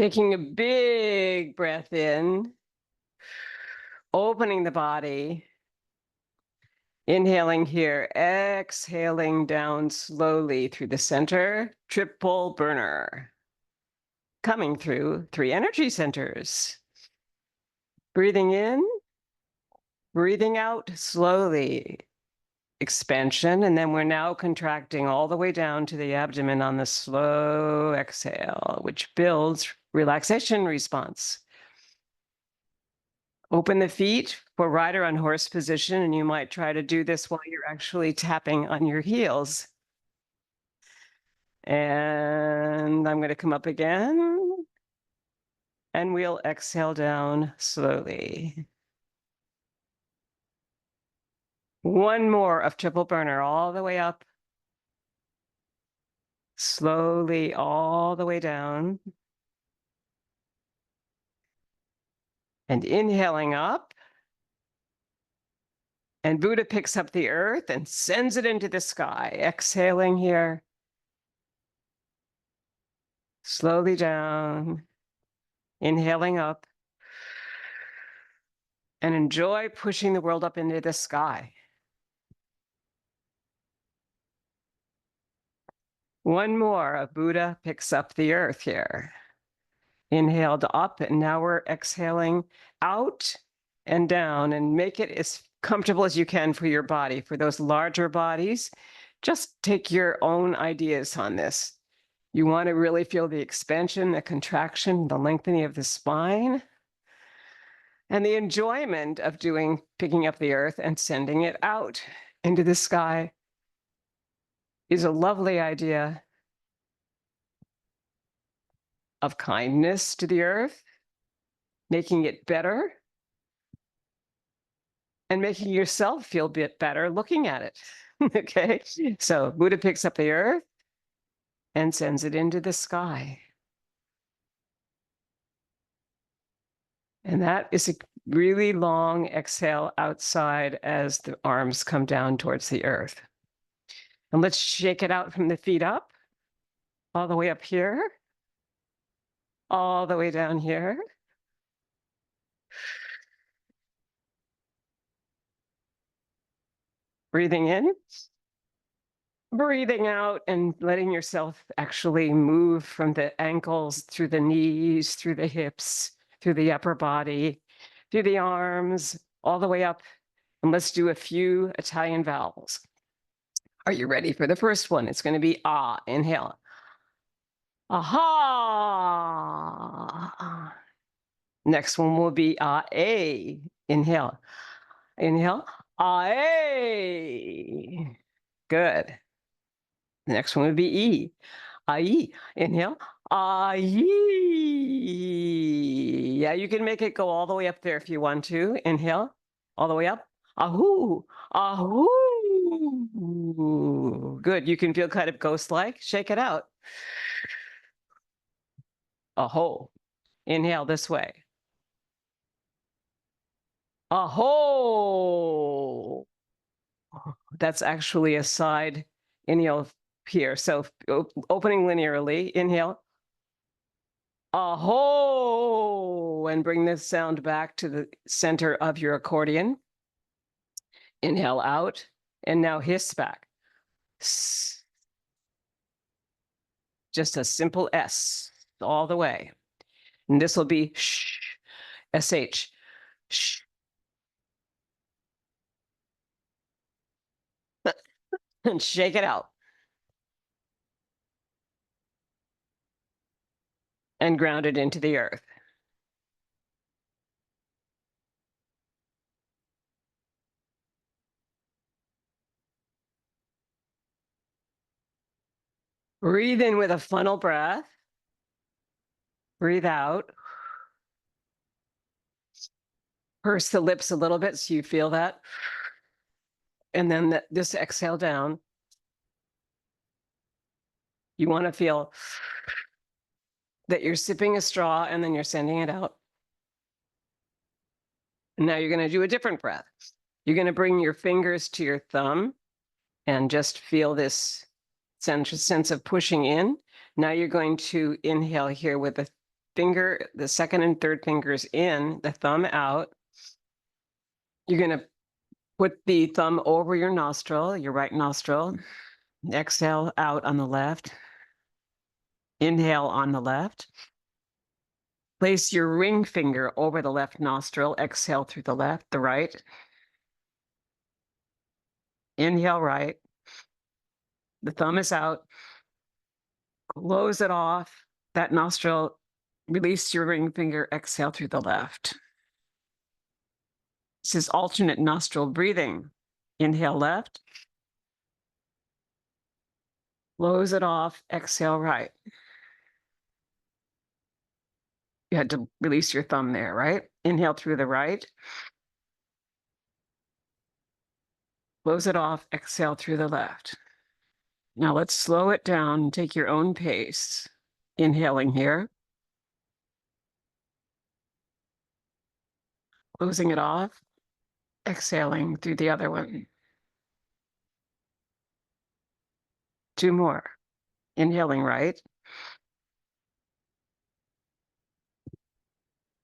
Taking a big breath in, opening the body, inhaling here, exhaling down slowly through the center, triple burner, coming through 3 energy centers. Breathing in, breathing out slowly, expansion, and then we're now contracting all the way down to the abdomen on the slow exhale, which builds relaxation response. Open the feet for rider on horse position, and you might try to do this while you're actually tapping on your heels. And I'm going to come up again, and we'll exhale down slowly. One more of triple burner all the way up. Slowly all the way down. And inhaling up. And Buddha picks up the earth and sends it into the sky. Exhaling here. Slowly down. Inhaling up. And enjoy pushing the world up into the sky. One more of Buddha picks up the earth here. Inhaled up, and now we're exhaling out and down, and make it as comfortable as you can for your body. For those larger bodies, just take your own ideas on this. You want to really feel the expansion, the contraction, the lengthening of the spine, and the enjoyment of picking up the earth and sending it out into the sky is a lovely idea of kindness to the earth, making it better, and making yourself feel a bit better looking at it. Okay, so Buddha picks up the earth and sends it into the sky. And that is a really long exhale outside as the arms come down towards the earth. And let's shake it out from the feet up, all the way up here, all the way down here. Breathing in, breathing out, and letting yourself actually move from the ankles through the knees, through the hips, through the upper body, through the arms, all the way up. And let's do a few Italian vowels. Are you ready for the first one? It's going to be ah. Inhale. Aha. Next one will be ah-a. Inhale. Inhale. Ah-a. Good. The next one would be e. Ah-ee. Inhale. Ah-yee. Yeah, you can make it go all the way up there if you want to. Inhale. All the way up. Ahoo. Ahoo. Good. You can feel kind of ghost-like. Shake it out. Aho. Inhale this way. Aho. That's actually a side inhale here. So opening linearly. Inhale. Aho. And bring this sound back to the center of your accordion. Inhale out. And now hiss back. S. Just a simple S all the way. And this will be sh, sh, sh. And shake it out. And ground it into the earth. Breathe in with a funnel breath. Breathe out. Purse the lips a little bit so you feel that. And then this exhale down. You want to feel that you're sipping a straw and then you're sending it out. And now you're going to do a different breath. You're going to bring your fingers to your thumb and just feel this sense of pushing in. Now you're going to inhale here with a finger, the second and third fingers in, the thumb out. You're going to put the thumb over your nostril, your right nostril. Exhale out on the left. Inhale on the left. Place your ring finger over the left nostril. Exhale through the left, the right. Inhale right. The thumb is out. Close it off. That nostril, release your ring finger. Exhale through the left. This is alternate nostril breathing. Inhale left. Close it off. Exhale right. You had to release your thumb there, right? Inhale through the right. Close it off. Exhale through the left. Now let's slow it down and take your own pace. Inhaling here. Closing it off. Exhaling through the other one. 2 more. Inhaling right.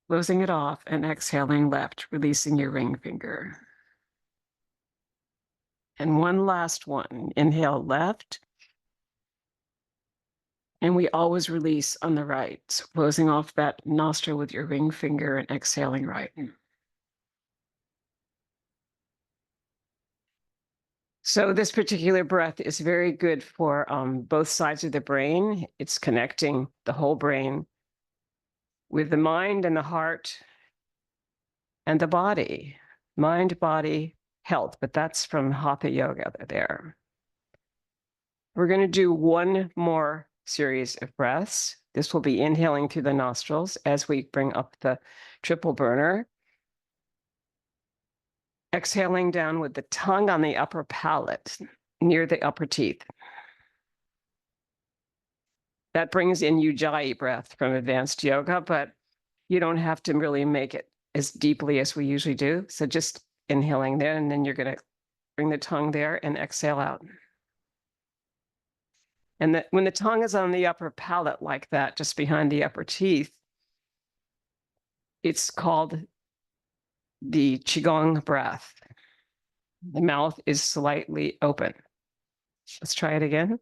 Closing it off and exhaling left, releasing your ring finger. And one last one. Inhale left. And we always release on the right. So closing off that nostril with your ring finger and exhaling right. So this particular breath is very good for both sides of the brain. It's connecting the whole brain with the mind and the heart and the body. Mind, body, health, but that's from Hatha Yoga there. We're going to do one more series of breaths. This will be inhaling through the nostrils as we bring up the triple burner. Exhaling down with the tongue on the upper palate, near the upper teeth. That brings in Ujjayi breath from advanced yoga, but you don't have to really make it as deeply as we usually do. So just inhaling there, and then you're going to bring the tongue there and exhale out. And when the tongue is on the upper palate like that, just behind the upper teeth, it's called the Qigong breath. The mouth is slightly open. Let's try it again.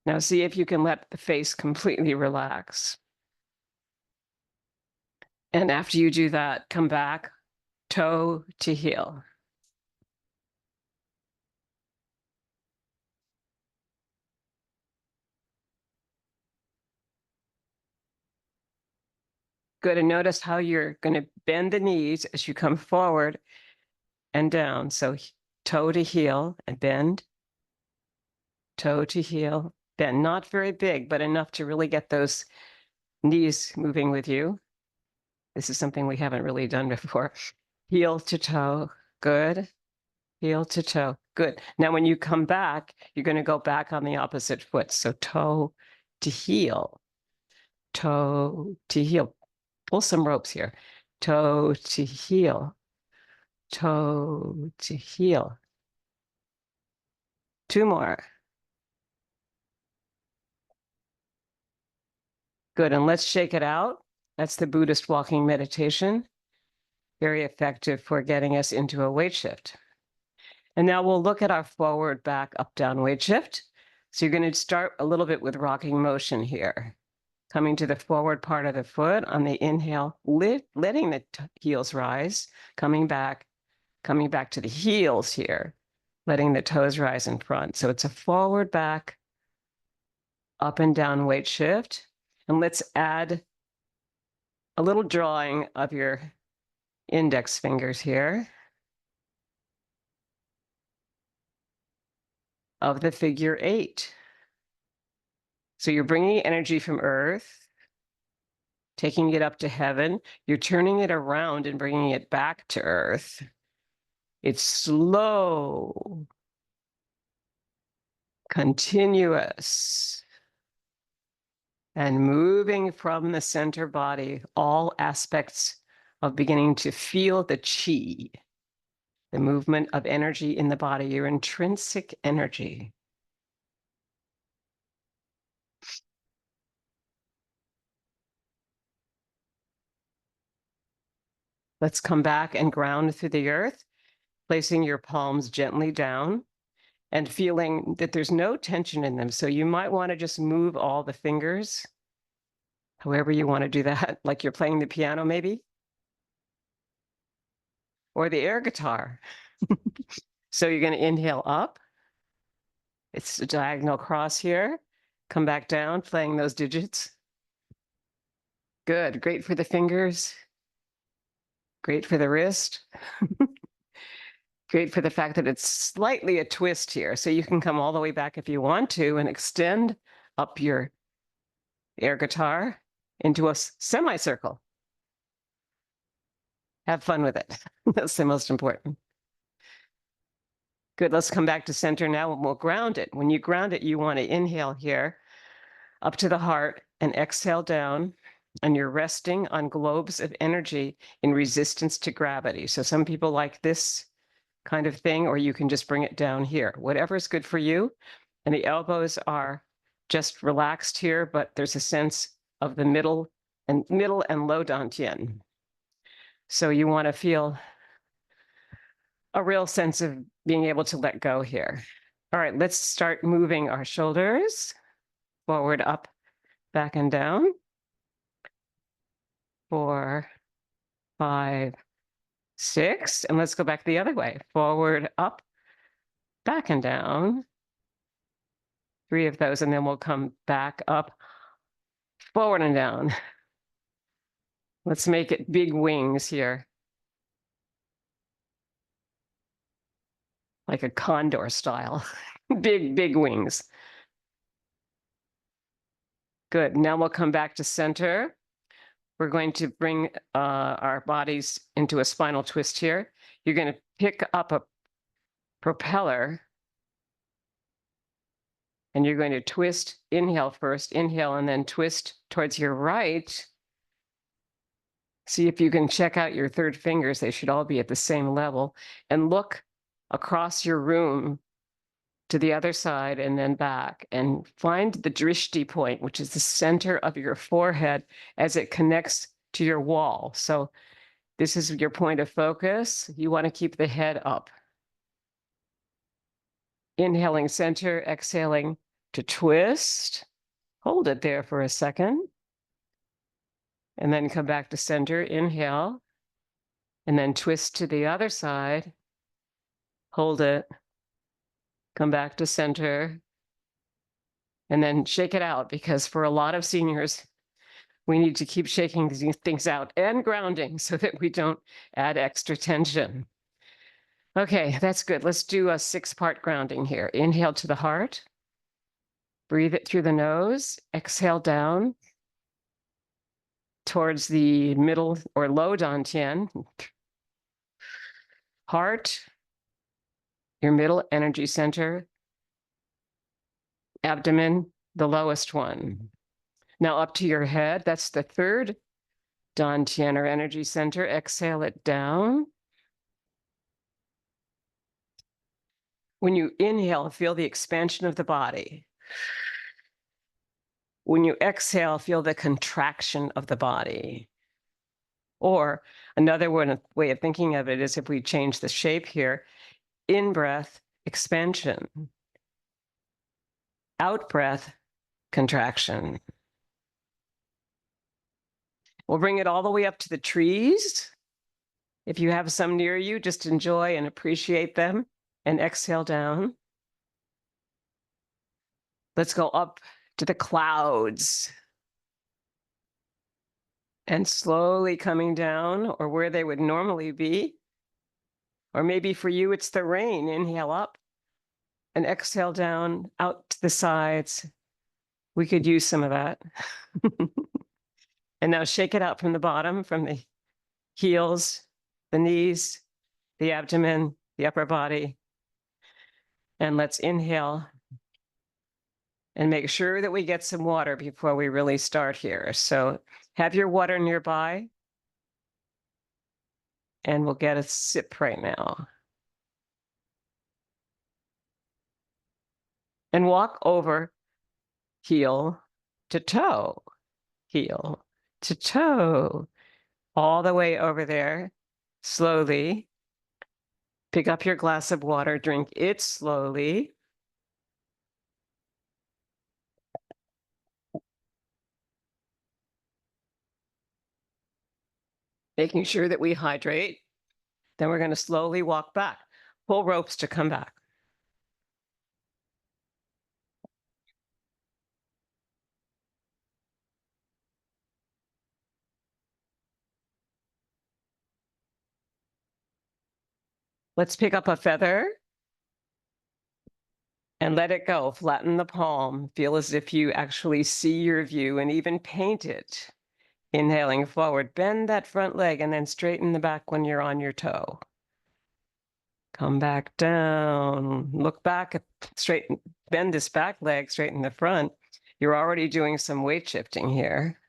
Now see if you can let the face completely relax. And after you do that, come back, toe to heel. Good, and notice how you're going to bend the knees as you come forward and down. So toe to heel and bend, toe to heel, bend. Not very big, but enough to really get those knees moving with you. This is something we haven't really done before. Heel to toe, good. Heel to toe, good. Now when you come back, you're going to go back on the opposite foot. So toe to heel, toe to heel. Pull some ropes here. Toe to heel, toe to heel. 2 more. Good, and let's shake it out. That's the Buddhist walking meditation. Very effective for getting us into a weight shift. And now we'll look at our forward, back, up, down weight shift. So you're going to start a little bit with rocking motion here. Coming to the forward part of the foot on the inhale, letting the heels rise, coming back to the heels here, letting the toes rise in front. So it's a forward, back, up and down weight shift. And let's add a little drawing of your index fingers here of the figure 8. So you're bringing energy from earth, taking it up to heaven. You're turning it around and bringing it back to earth. It's slow, continuous, and moving from the center body, all aspects of beginning to feel the chi. the movement of energy in the body, your intrinsic energy. Let's come back and ground through the earth, placing your palms gently down and feeling that there's no tension in them. So you might want to just move all the fingers, however you want to do that, like you're playing the piano maybe, or the air guitar. So you're going to inhale up. It's a diagonal cross here. Come back down, playing those digits. Good, great for the fingers. Great for the wrist. Great for the fact that it's slightly a twist here. So you can come all the way back if you want to and extend up your air guitar into a semicircle. Have fun with it. That's the most important. Good, let's come back to center now and we'll ground it. When you ground it, you want to inhale here up to the heart and exhale down. And you're resting on globes of energy in resistance to gravity. So some people like this kind of thing, or you can just bring it down here, whatever is good for you. And the elbows are just relaxed here, but there's a sense of the middle and low dantian. So you want to feel a real sense of being able to let go here. All right, let's start moving our shoulders forward, up, back, and down. 4, 5, 6. And let's go back the other way. Forward, up, back, and down. 3 of those, and then we'll come back up, forward and down. Let's make it big wings here. Like a condor style. Big wings. Good. Now we'll come back to center. We're going to bring our bodies into a spinal twist here. You're going to pick up a propeller and you're going to twist, inhale first, inhale, and then twist towards your right. See if you can check out your third fingers. They should all be at the same level. And look across your room to the other side and then back. And find the drishti point, which is the center of your forehead as it connects to your wall. So this is your point of focus. You want to keep the head up. Inhaling center, exhaling to twist. Hold it there for a second. And then come back to center, inhale. And then twist to the other side. Hold it. Come back to center. And then shake it out, because for a lot of seniors, we need to keep shaking these things out and grounding so that we don't add extra tension. Okay, that's good. Let's do a 6-part grounding here. Inhale to the heart. Breathe it through the nose. Exhale down towards the middle or low dantian. Heart, your middle energy center. Abdomen, the lowest one. Now up to your head. That's the third dantian or energy center. Exhale it down. When you inhale, feel the expansion of the body. When you exhale, feel the contraction of the body. Or another way of thinking of it is, if we change the shape here, in breath, expansion. Out breath, contraction. We'll bring it all the way up to the trees. If you have some near you, just enjoy and appreciate them, and exhale down. Let's go up to the clouds. And slowly coming down, or where they would normally be. Or maybe for you, it's the rain. Inhale up and exhale down, out to the sides. We could use some of that. And now shake it out from the bottom, from the heels, the knees, the abdomen, the upper body. And let's inhale and make sure that we get some water before we really start here. So have your water nearby. And we'll get a sip right now. and walk over heel to toe, heel to toe, all the way over there. Slowly pick up your glass of water, drink it slowly. Making sure that we hydrate. Then we're going to slowly walk back. Pull ropes to come back. Let's pick up a feather and let it go. Flatten the palm. Feel as if you actually see your view and even paint it. Inhaling forward, bend that front leg and then straighten the back when you're on your toe. Come back down, look back, straighten, bend this back leg, straighten the front. You're already doing some weight shifting here.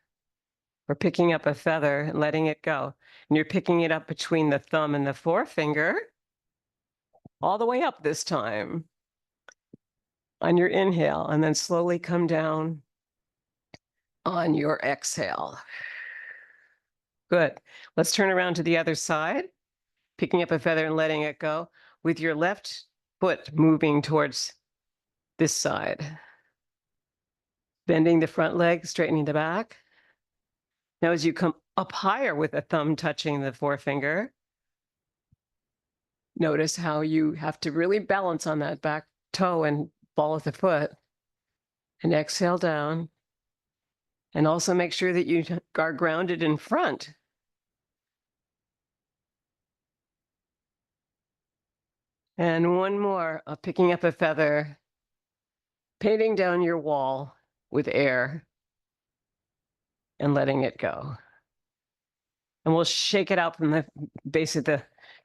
We're picking up a feather and letting it go. And you're picking it up between the thumb and the forefinger, all the way up this time on your inhale, and then slowly come down on your exhale. Good. Let's turn around to the other side, picking up a feather and letting it go with your left foot moving towards this side. Bending the front leg, straightening the back. Now, as you come up higher with the thumb touching the forefinger, notice how you have to really balance on that back toe and ball of the foot. And exhale down. And also make sure that you are grounded in front. And one more, picking up a feather, painting down your wall with air and letting it go. And we'll shake it out from the base of the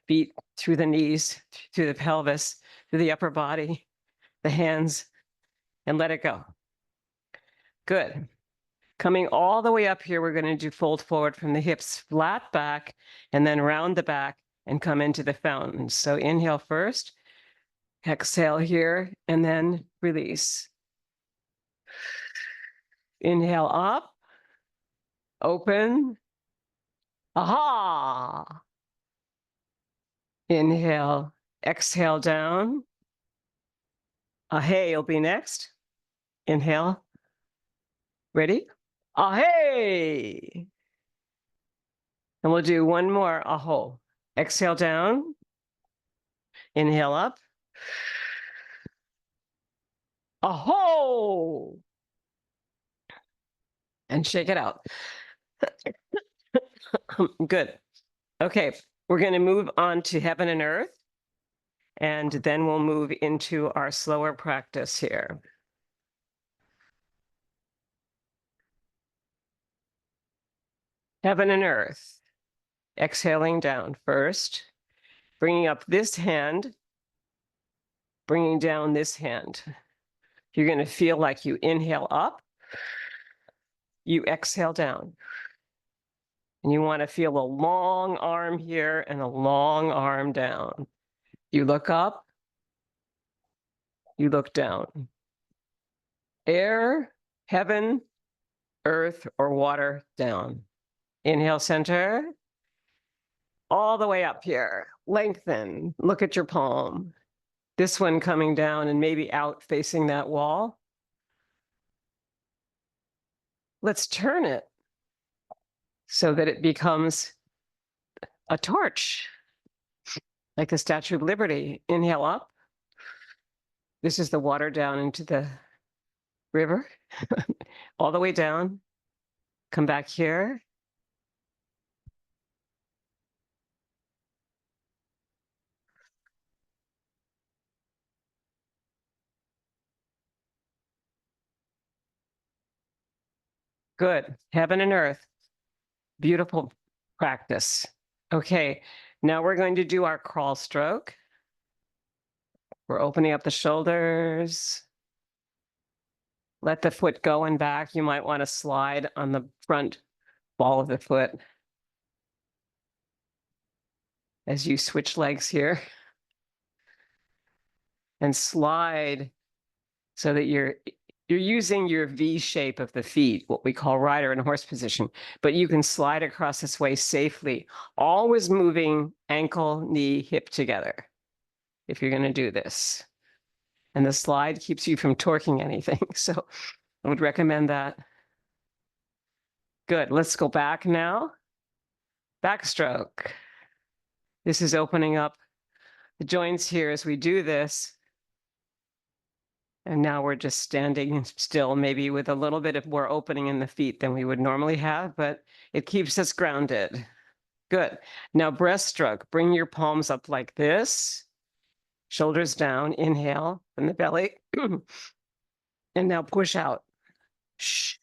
feet, through the knees, through the pelvis, through the upper body, the hands, and let it go. Good. Coming all the way up here, we're going to do fold forward from the hips, flat back, and then round the back and come into the fountain. So inhale first, exhale here, and then release. Inhale up, open, aha. Inhale, exhale down. Hey will be next. Inhale. Ready? Hey. And we'll do one more aho. Exhale down. Inhale up. Aho. And shake it out. Good. Okay, we're going to move on to heaven and earth. And then we'll move into our slower practice here. Heaven and earth. Exhaling down first. Bringing up this hand. Bringing down this hand. You're going to feel like you inhale up. You exhale down. And you want to feel a long arm here and a long arm down. You look up. You look down. Air, heaven, earth, or water down. Inhale, center. All the way up here. Lengthen. Look at your palm. This one coming down and maybe out facing that wall. Let's turn it so that it becomes a torch, like the Statue of Liberty. Inhale up. This is the water down into the river, all the way down. Come back here. Good. Heaven and earth. Beautiful practice. Okay, now we're going to do our crawl stroke. We're opening up the shoulders. Let the foot go and back. You might want to slide on the front ball of the foot as you switch legs here. And slide so that you're using your V shape of the feet, what we call rider and horse position, but you can slide across this way safely, always moving ankle, knee, hip together if you're going to do this. And the slide keeps you from torquing anything. So I would recommend that. Good. Let's go back now. Backstroke. This is opening up the joints here as we do this. And now we're just standing still, maybe with a little bit of more opening in the feet than we would normally have, but it keeps us grounded. Good. Now breaststroke. Bring your palms up like this. Shoulders down. Inhale from the belly. And now push out. Shh.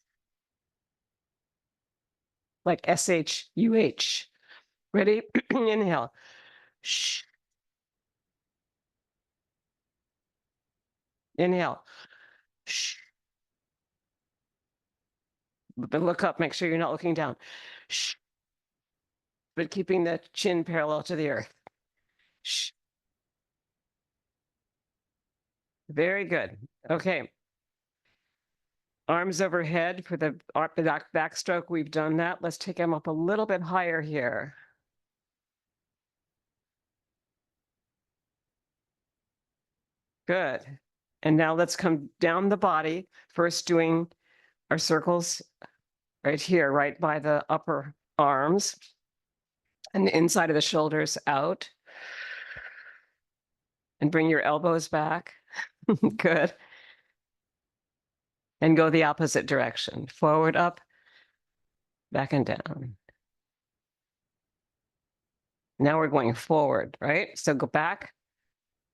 Like S-H-U-H. Ready? Inhale. Shh. Inhale. Shh. But look up, make sure you're not looking down. Shh. But keeping the chin parallel to the earth. Shh. Very good. Okay. Arms overhead for the backstroke. We've done that. Let's take them up a little bit higher here. Good. And now let's come down the body, first doing our circles right here, right by the upper arms and the inside of the shoulders out. And bring your elbows back. Good. And go the opposite direction. Forward, up, back and down. Now we're going forward, right? So go back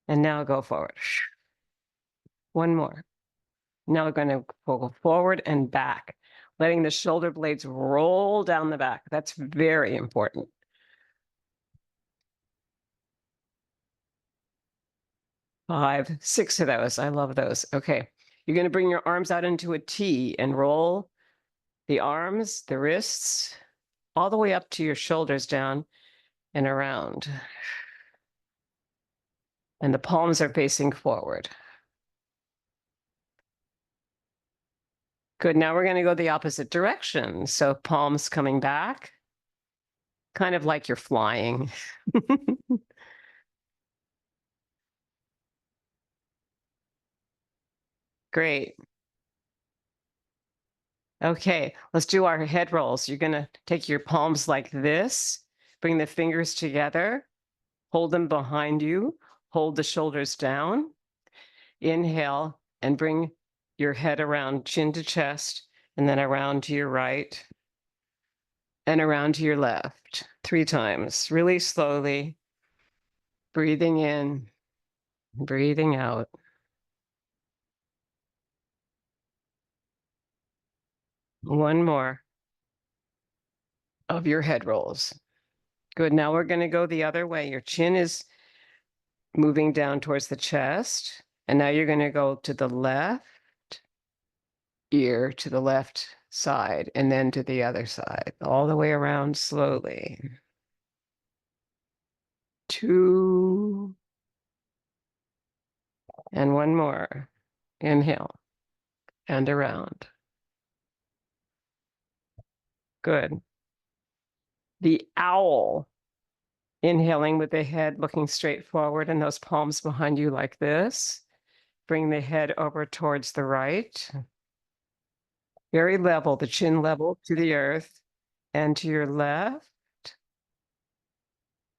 and now go forward. One more. Now we're going to go forward and back, letting the shoulder blades roll down the back. That's very important. Five, six of those. I love those. Okay. You're going to bring your arms out into a T and roll the arms, the wrists, all the way up to your shoulders down and around. And the palms are facing forward. Good. Now we're going to go the opposite direction. So palms coming back, kind of like you're flying. Great. Okay, let's do our head rolls. You're going to take your palms like this, bring the fingers together, hold them behind you, hold the shoulders down. Inhale and bring your head around chin to chest, and then around to your right and around to your left 3 times, really slowly, breathing in, breathing out. One more of your head rolls. Good. Now we're going to go the other way. Your chin is moving down towards the chest. And now you're going to go to the left ear, to the left side, and then to the other side, all the way around slowly. 2. And one more. Inhale and around. Good. The owl. Inhaling with the head looking straight forward and those palms behind you like this. Bring the head over towards the right. Very level, the chin level to the earth and to your left.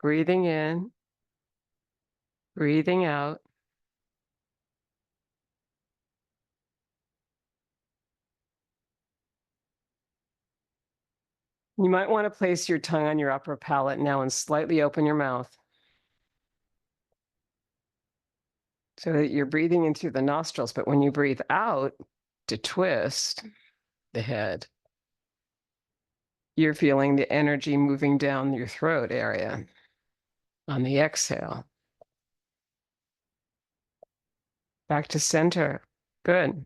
Breathing in, breathing out. You might want to place your tongue on your upper palate now and slightly open your mouth so that you're breathing in through the nostrils. But when you breathe out to twist the head, you're feeling the energy moving down your throat area on the exhale. Back to center. Good.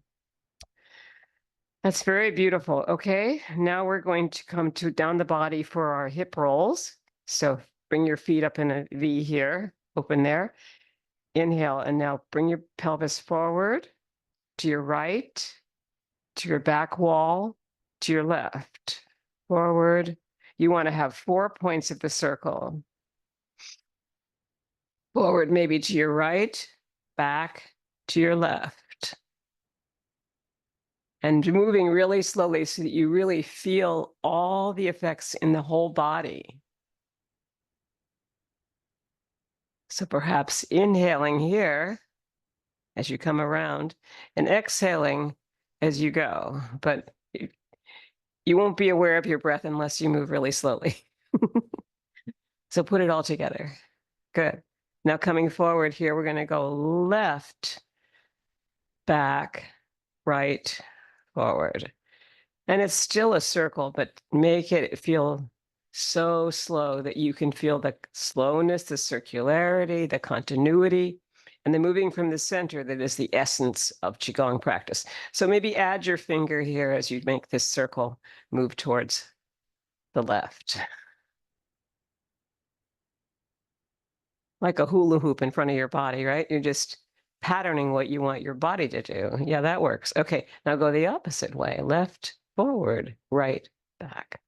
That's very beautiful. Okay, now we're going to come to down the body for our hip rolls. So bring your feet up in a V here, open there. Inhale, and now bring your pelvis forward. to your right, to your back wall, to your left, forward. You want to have 4 points of the circle. Forward, maybe to your right, back, to your left. And moving really slowly so that you really feel all the effects in the whole body. So perhaps inhaling here as you come around and exhaling as you go. But you won't be aware of your breath unless you move really slowly. So put it all together. Good. Now coming forward here, we're going to go left, back, right, forward. And it's still a circle, but make it feel so slow that you can feel the slowness, the circularity, the continuity, and the moving from the center that is the essence of Qigong practice. So maybe add your finger here as you make this circle move towards the left. Like a hula hoop in front of your body, right? You're just patterning what you want your body to do. Yeah, that works. Okay, now go the opposite way. Left, forward, right, back.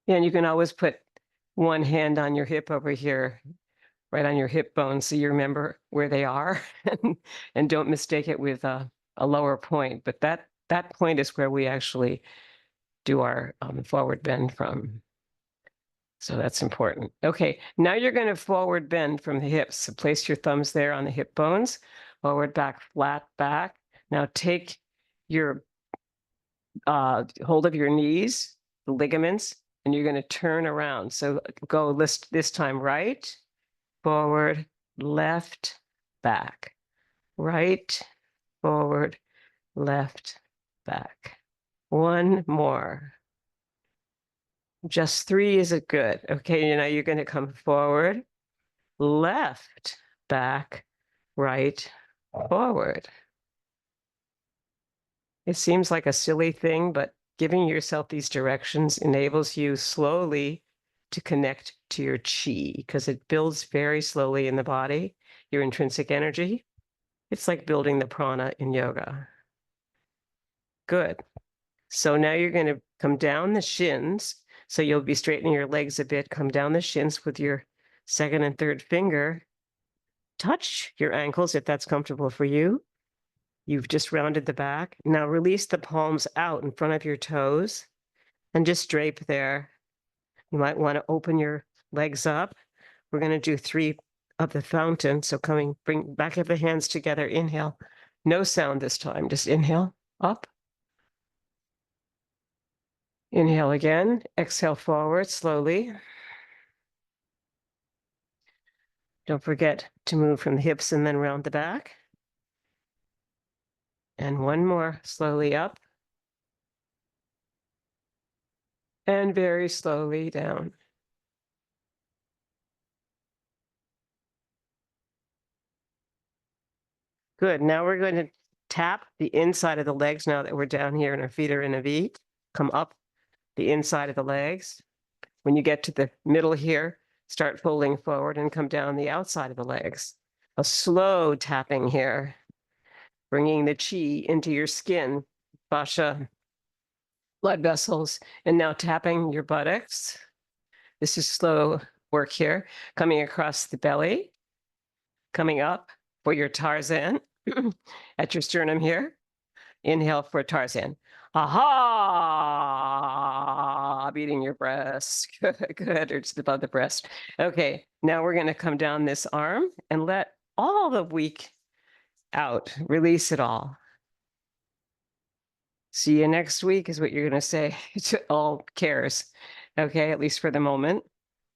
Yeah, and you can always put one hand on your hip over here, right on your hip bone, so you remember where they are and don't mistake it with a lower point. But that point is where we actually do our forward bend from. So that's important. Okay, now you're going to forward bend from the hips. So place your thumbs there on the hip bones, forward, back, flat, back. Now take your hold of your knees, the ligaments, and you're going to turn around. So go this time right, forward, left, back, right, forward, left, back. One more. Just 3 is it good? Okay, now you're going to come forward, left, back, right, forward. It seems like a silly thing, but giving yourself these directions enables you slowly to connect to your chi because it builds very slowly in the body, your intrinsic energy. It's like building the prana in yoga. Good. So now you're going to come down the shins. So you'll be straightening your legs a bit. Come down the shins with your second and third finger. Touch your ankles if that's comfortable for you. You've just rounded the back. Now release the palms out in front of your toes and just drape there. You might want to open your legs up. We're going to do 3 of the fountain. So bring back of the hands together. Inhale. No sound this time. Just inhale up. Inhale again. Exhale forward slowly. Don't forget to move from the hips and then round the back. And one more, slowly up. And very slowly down. Good. Now we're going to tap the inside of the legs now that we're down here and our feet are in a V. Come up the inside of the legs. When you get to the middle here, start folding forward and come down the outside of the legs. A slow tapping here, bringing the chi into your skin, fascia, blood vessels, and now tapping your buttocks. This is slow work here, coming across the belly, coming up for your Tarzan at your sternum here. Inhale for Tarzan. Aha! Beating your breast. Good, or just above the breast. Okay, now we're going to come down this arm and let all the weak out. Release it all. See you next week is what you're going to say to all cares. Okay, at least for the moment.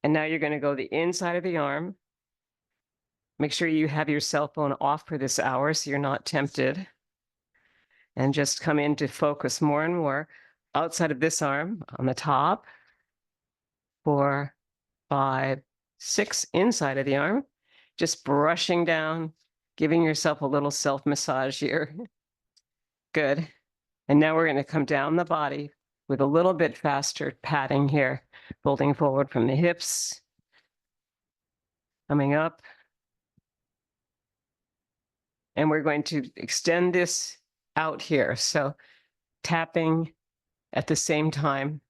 And now you're going to go the inside of the arm. Make sure you have your cell phone off for this hour so you're not tempted. And just come into focus more and more outside of this arm on the top. 4, 5, 6 inside of the arm. Just brushing down, giving yourself a little self-massage here. Good. And now we're going to come down the body with a little bit faster patting here, folding forward from the hips, coming up, And we're going to extend this out here. So tapping at the same time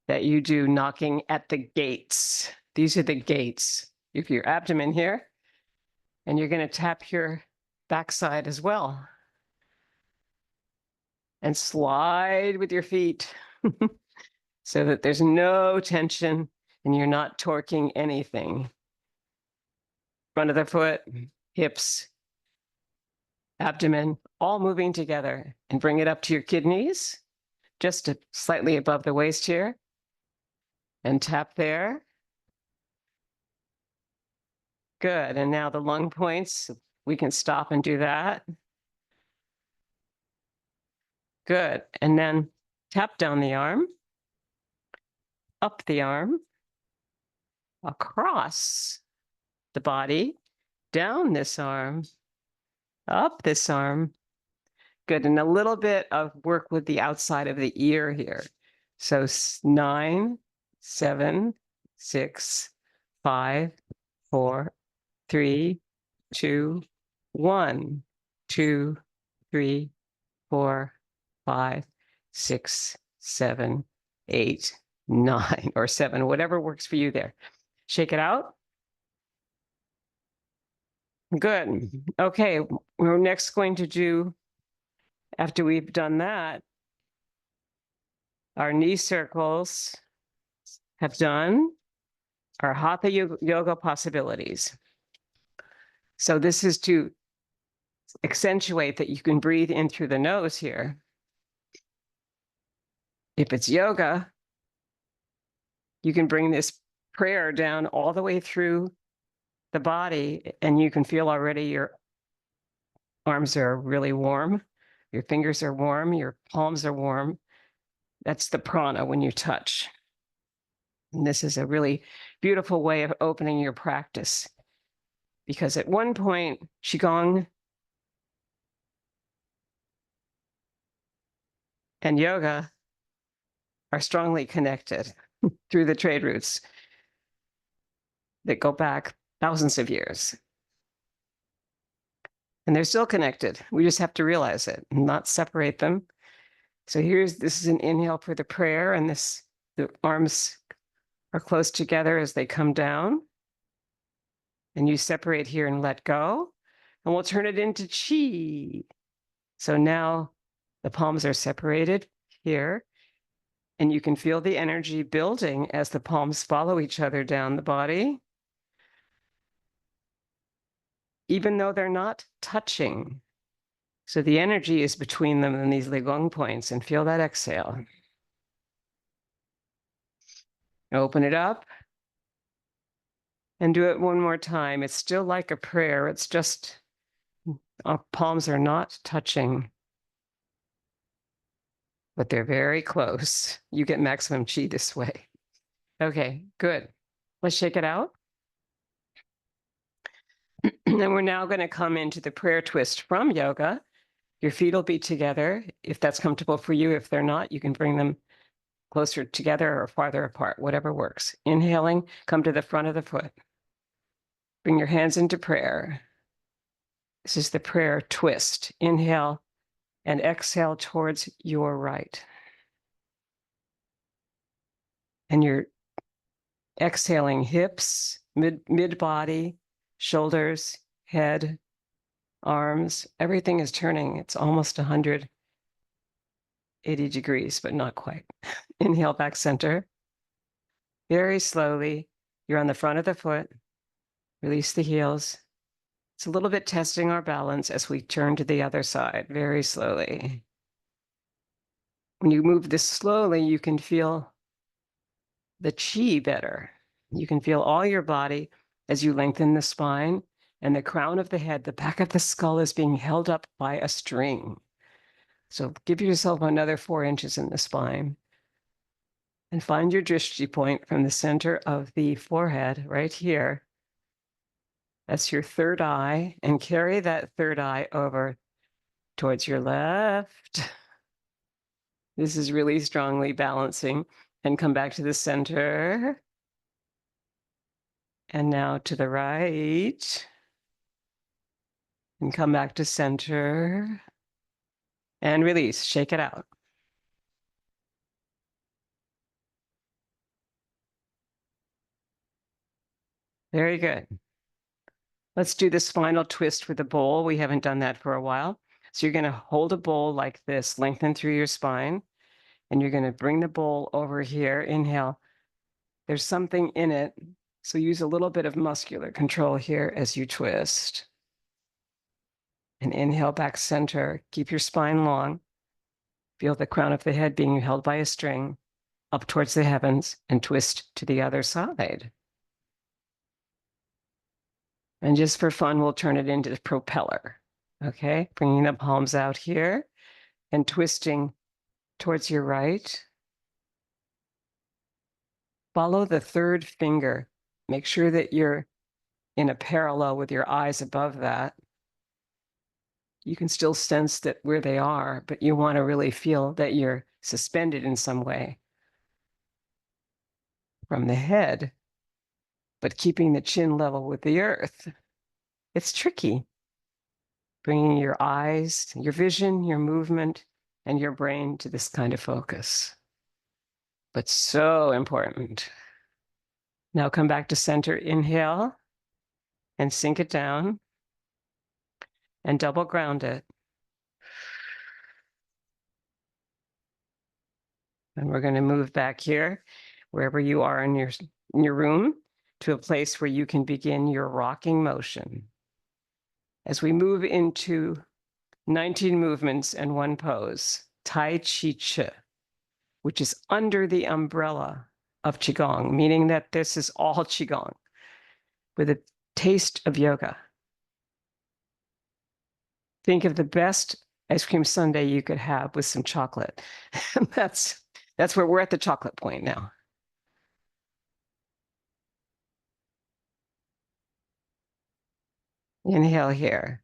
that you do knocking at the gates. These are the gates. If your abdomen here, and you're going to tap your backside as well. And slide with your feet so that there's no tension and you're not torquing anything. Front of the foot, hips, abdomen, all moving together, and bring it up to your kidneys, just slightly above the waist here, and tap there. Good. And now the lung points, we can stop and do that. Good. And then tap down the arm, up the arm, across the body, down this arm, up this arm. Good. And a little bit of work with the outside of the ear here. So 9, 7, 6, 5, 4, 3, 2, 1, 2, 3, 4, 5, 6, 7, 8, 9, or 7, whatever works for you there. Shake it out. Good. Okay, we're next going to do, after we've done that, our knee circles have done our Hatha yoga possibilities. So this is to accentuate that you can breathe in through the nose here. If it's yoga, you can bring this prayer down all the way through the body, and you can feel already your arms are really warm, your fingers are warm, your palms are warm. That's the prana when you touch. And this is a really beautiful way of opening your practice. Because at one point, Qigong and yoga are strongly connected through the trade routes that go back thousands of years. And they're still connected. We just have to realize it and not separate them. So this is an inhale for the prayer, and the arms are close together as they come down. And you separate here and let go. And we'll turn it into chi. So now the palms are separated here. And you can feel the energy building as the palms follow each other down the body, even though they're not touching. So the energy is between them and these Ligong points, and feel that exhale. Open it up and do it one more time. It's still like a prayer. It's just our palms are not touching, but they're very close. You get maximum chi this way. Okay, good. Let's shake it out. And we're now going to come into the prayer twist from yoga. Your feet will be together if that's comfortable for you. If they're not, you can bring them closer together or farther apart, whatever works. Inhaling, come to the front of the foot. Bring your hands into prayer. This is the prayer twist. Inhale and exhale towards your right. And you're exhaling hips, mid-body, shoulders, head, arms. Everything is turning. It's almost 180 degrees, but not quite. Inhale back center. Very slowly, you're on the front of the foot. Release the heels. It's a little bit testing our balance as we turn to the other side, very slowly. When you move this slowly, you can feel the chi better. You can feel all your body as you lengthen the spine, and the crown of the head, the back of the skull is being held up by a string. So give yourself another 4 inches in the spine. And find your drishti point from the center of the forehead, right here. That's your third eye, and carry that third eye over towards your left. This is really strongly balancing. And come back to the center. And now to the right. And come back to center. And release. Shake it out. Very good. Let's do this final twist with the bowl. We haven't done that for a while. So you're going to hold a bowl like this, lengthen through your spine, and you're going to bring the bowl over here. Inhale. There's something in it, so use a little bit of muscular control here as you twist. And inhale back center. Keep your spine long. Feel the crown of the head being held by a string up towards the heavens, and twist to the other side. And just for fun, we'll turn it into the propeller. Okay, bringing the palms out here and twisting towards your right. Follow the third finger. Make sure that you're in a parallel with your eyes above that. You can still sense that where they are, but you want to really feel that you're suspended in some way from the head, but keeping the chin level with the earth. It's tricky. Bringing your eyes, your vision, your movement, and your brain to this kind of focus. But so important. Now come back to center. Inhale and sink it down and double ground it. And we're going to move back here, wherever you are in your room, to a place where you can begin your rocking motion. As we move into 19 movements and one pose, Tai Chi Chih, which is under the umbrella of Qigong, meaning that this is all Qigong with a taste of yoga. Think of the best ice cream sundae you could have with some chocolate. That's where we're at the chocolate point now. Inhale here.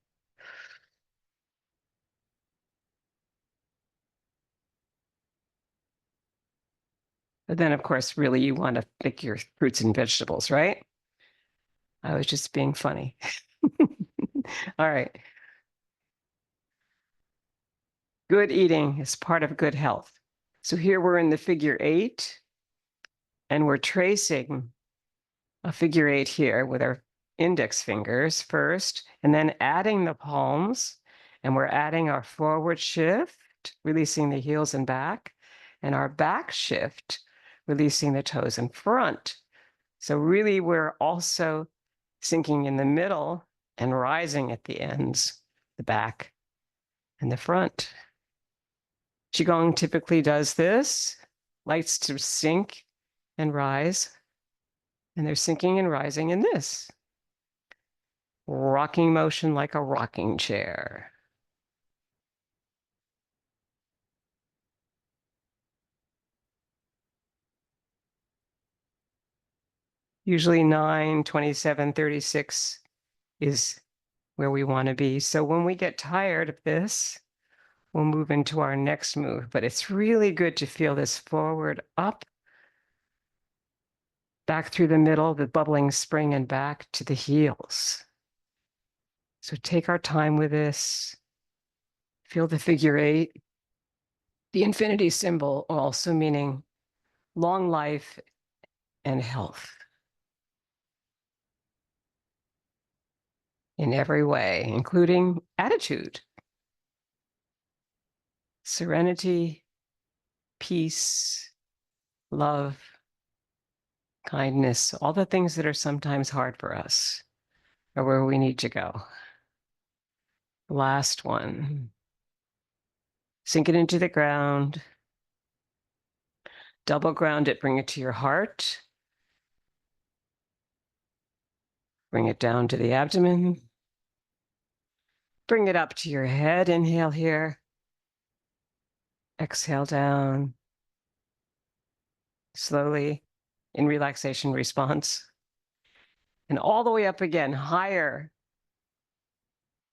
But then, of course, really you want to pick your fruits and vegetables, right? I was just being funny. All right. Good eating is part of good health. So here we're in the figure 8, and we're tracing a figure 8 here with our index fingers first, and then adding the palms, and we're adding our forward shift, releasing the heels and back, and our back shift, releasing the toes in front. So really we're also sinking in the middle and rising at the ends, the back and the front. Qigong typically does this, likes to sink and rise, and they're sinking and rising in this. Rocking motion like a rocking chair. Usually 9, 27, 36 is where we want to be. So when we get tired of this, we'll move into our next move. But it's really good to feel this forward, up, back through the middle, the bubbling spring, and back to the heels. So take our time with this. Feel the figure 8. The infinity symbol also meaning long life and health in every way, including attitude, serenity, peace, love, kindness, all the things that are sometimes hard for us are where we need to go. Last one. Sink it into the ground. Double ground it, bring it to your heart. Bring it down to the abdomen. Bring it up to your head. Inhale here. Exhale down. Slowly in relaxation response. And all the way up again, higher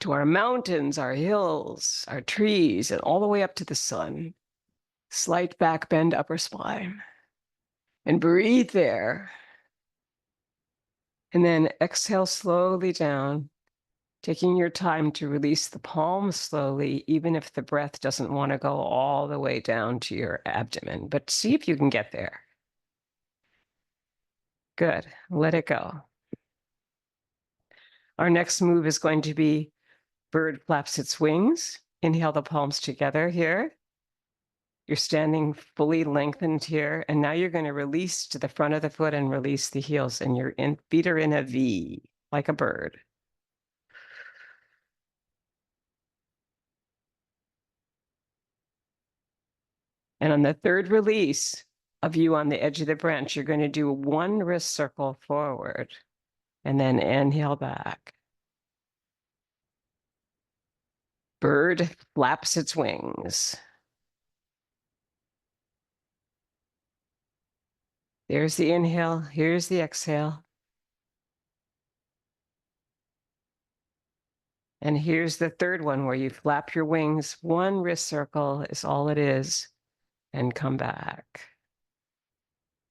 to our mountains, our hills, our trees, and all the way up to the sun. Slight back bend, upper spine. And breathe there. And then exhale slowly down Taking your time to release the palms slowly, even if the breath doesn't want to go all the way down to your abdomen, but see if you can get there. Good. Let it go. Our next move is going to be bird flaps its wings. Inhale the palms together here. You're standing fully lengthened here. And now you're going to release to the front of the foot and release the heels. And your feet are in a V, like a bird. And on the third release of you on the edge of the branch, you're going to do one wrist circle forward and then inhale back. Bird flaps its wings. There's the inhale. Here's the exhale. And here's the third one where you flap your wings. One wrist circle is all it is, and come back.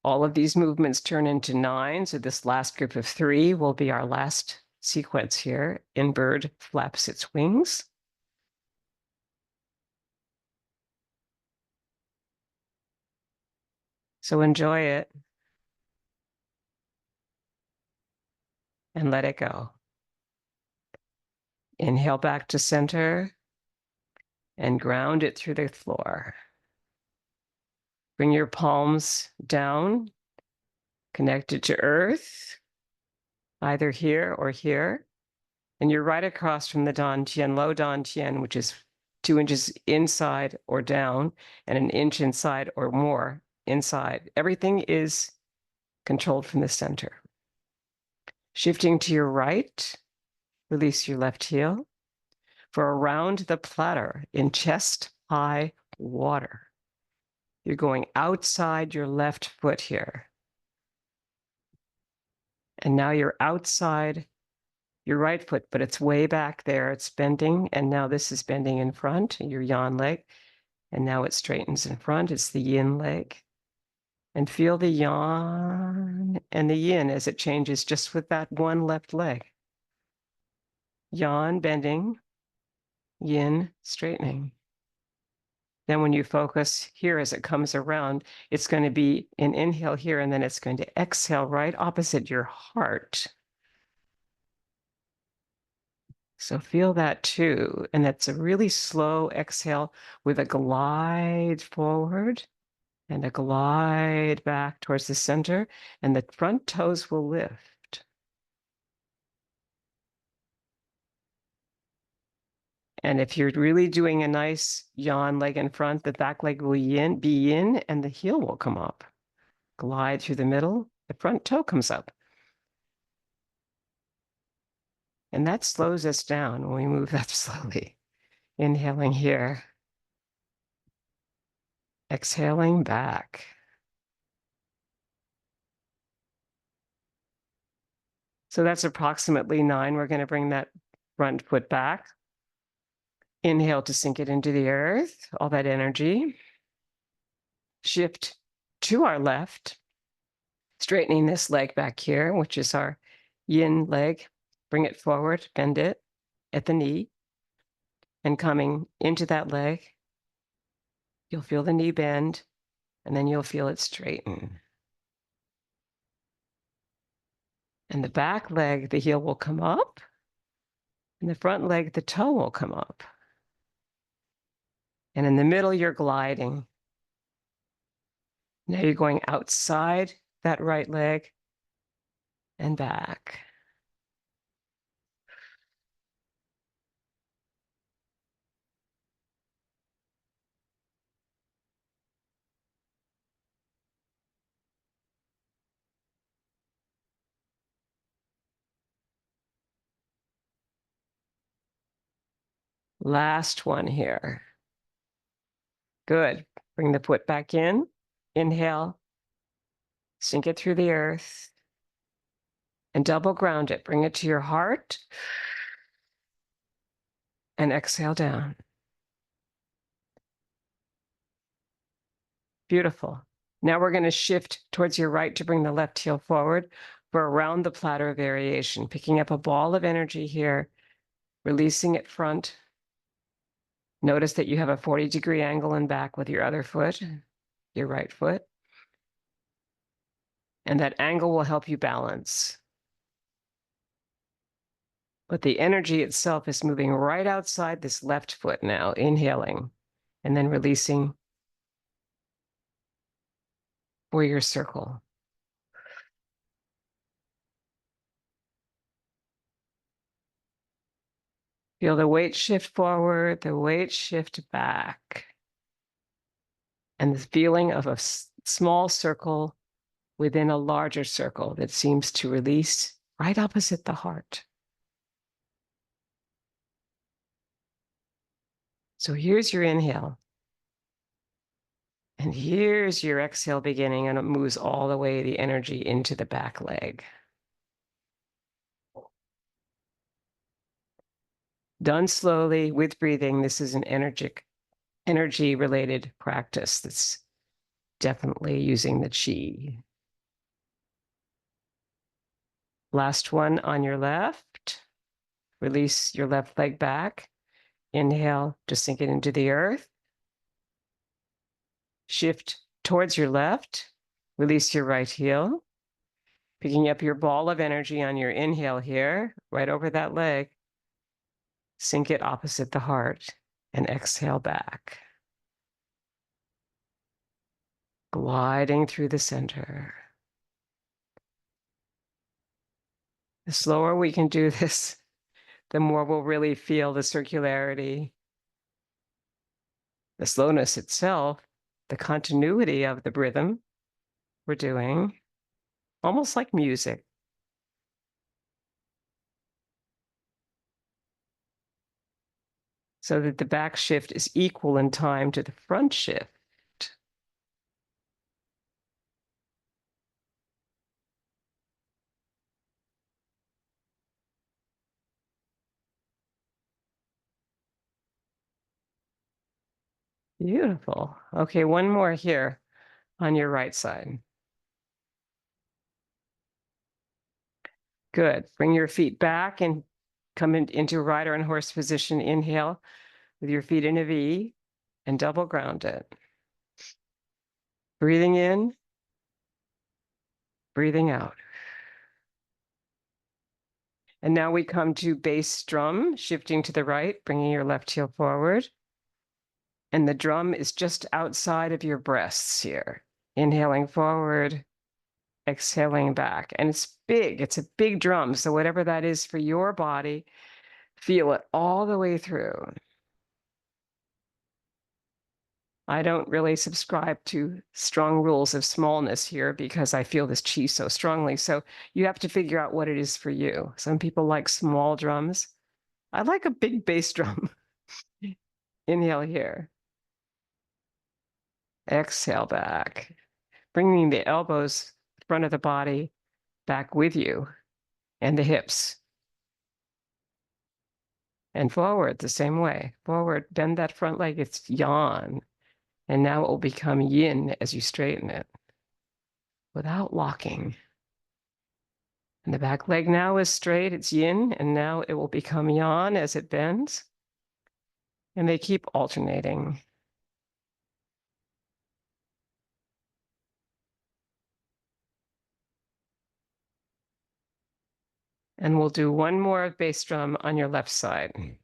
All of these movements turn into 9. So this last group of 3 will be our last sequence here. In bird flaps its wings. So enjoy it and let it go. Inhale back to center and ground it through the floor. Bring your palms down, connected to earth, either here or here. And you're right across from the dantian, low dantian, which is 2 inches inside or down, and an inch inside or more inside. Everything is controlled from the center. Shifting to your right, release your left heel for around the platter in chest-high water. You're going outside your left foot here. And now you're outside your right foot, but it's way back there. It's bending, and now this is bending in front, your yan leg. And now it straightens in front. It's the yin leg. And feel the yan and the yin as it changes just with that one left leg. Yan bending, yin straightening. Then when you focus here as it comes around, it's going to be an inhale here, and then it's going to exhale right opposite your heart. So feel that too. And that's a really slow exhale with a glide forward and a glide back towards the center, and the front toes will lift. And if you're really doing a nice yawn leg in front, the back leg will be in and the heel will come up. Glide through the middle, the front toe comes up. And that slows us down when we move that slowly. Inhaling here. Exhaling back. So that's approximately 9. We're going to bring that front foot back. Inhale to sink it into the earth, all that energy. Shift to our left, straightening this leg back here, which is our yin leg. Bring it forward, bend it at the knee, and coming into that leg, you'll feel the knee bend, and then you'll feel it straighten. And the back leg, the heel will come up, and the front leg, the toe will come up. And in the middle, you're gliding. Now you're going outside that right leg and back. Last one here. Good. Bring the foot back in. Inhale. Sink it through the earth. And double ground it. Bring it to your heart. And exhale down. Beautiful. Now we're going to shift towards your right to bring the left heel forward for around the platter variation, picking up a ball of energy here releasing it front. Notice that you have a 40-degree angle in back with your other foot, your right foot. And that angle will help you balance. But the energy itself is moving right outside this left foot now, inhaling, and then releasing for your circle. Feel the weight shift forward, the weight shift back. And the feeling of a small circle within a larger circle that seems to release right opposite the heart. So here's your inhale. And here's your exhale beginning, and it moves all the way the energy into the back leg. Done slowly with breathing. This is an energy-related practice that's definitely using the chi. Last one on your left. Release your left leg back. Inhale to sink it into the earth. Shift towards your left. Release your right heel. Picking up your ball of energy on your inhale here, right over that leg. Sink it opposite the heart and exhale back. Gliding through the center. The slower we can do this, the more we'll really feel the circularity, the slowness itself, the continuity of the rhythm we're doing, almost like music. So that the back shift is equal in time to the front shift. Beautiful. Okay, one more here on your right side. Good. Bring your feet back and come into rider and horse position. Inhale with your feet in a V and double ground it. Breathing in, breathing out. And now we come to bass drum, shifting to the right, bringing your left heel forward. And the drum is just outside of your breasts here. Inhaling forward, exhaling back. And it's big, it's a big drum. So whatever that is for your body, feel it all the way through. I don't really subscribe to strong rules of smallness here because I feel this chi so strongly. So you have to figure out what it is for you. Some people like small drums. I like a big bass drum. Inhale here. Exhale back. Bringing the elbows, front of the body, back with you, and the hips. And forward the same way. Forward, bend that front leg, it's yan. And now it will become yin as you straighten it without locking. And the back leg now is straight, it's yin, and now it will become yang as it bends. And they keep alternating. And we'll do one more bass drum on your left side.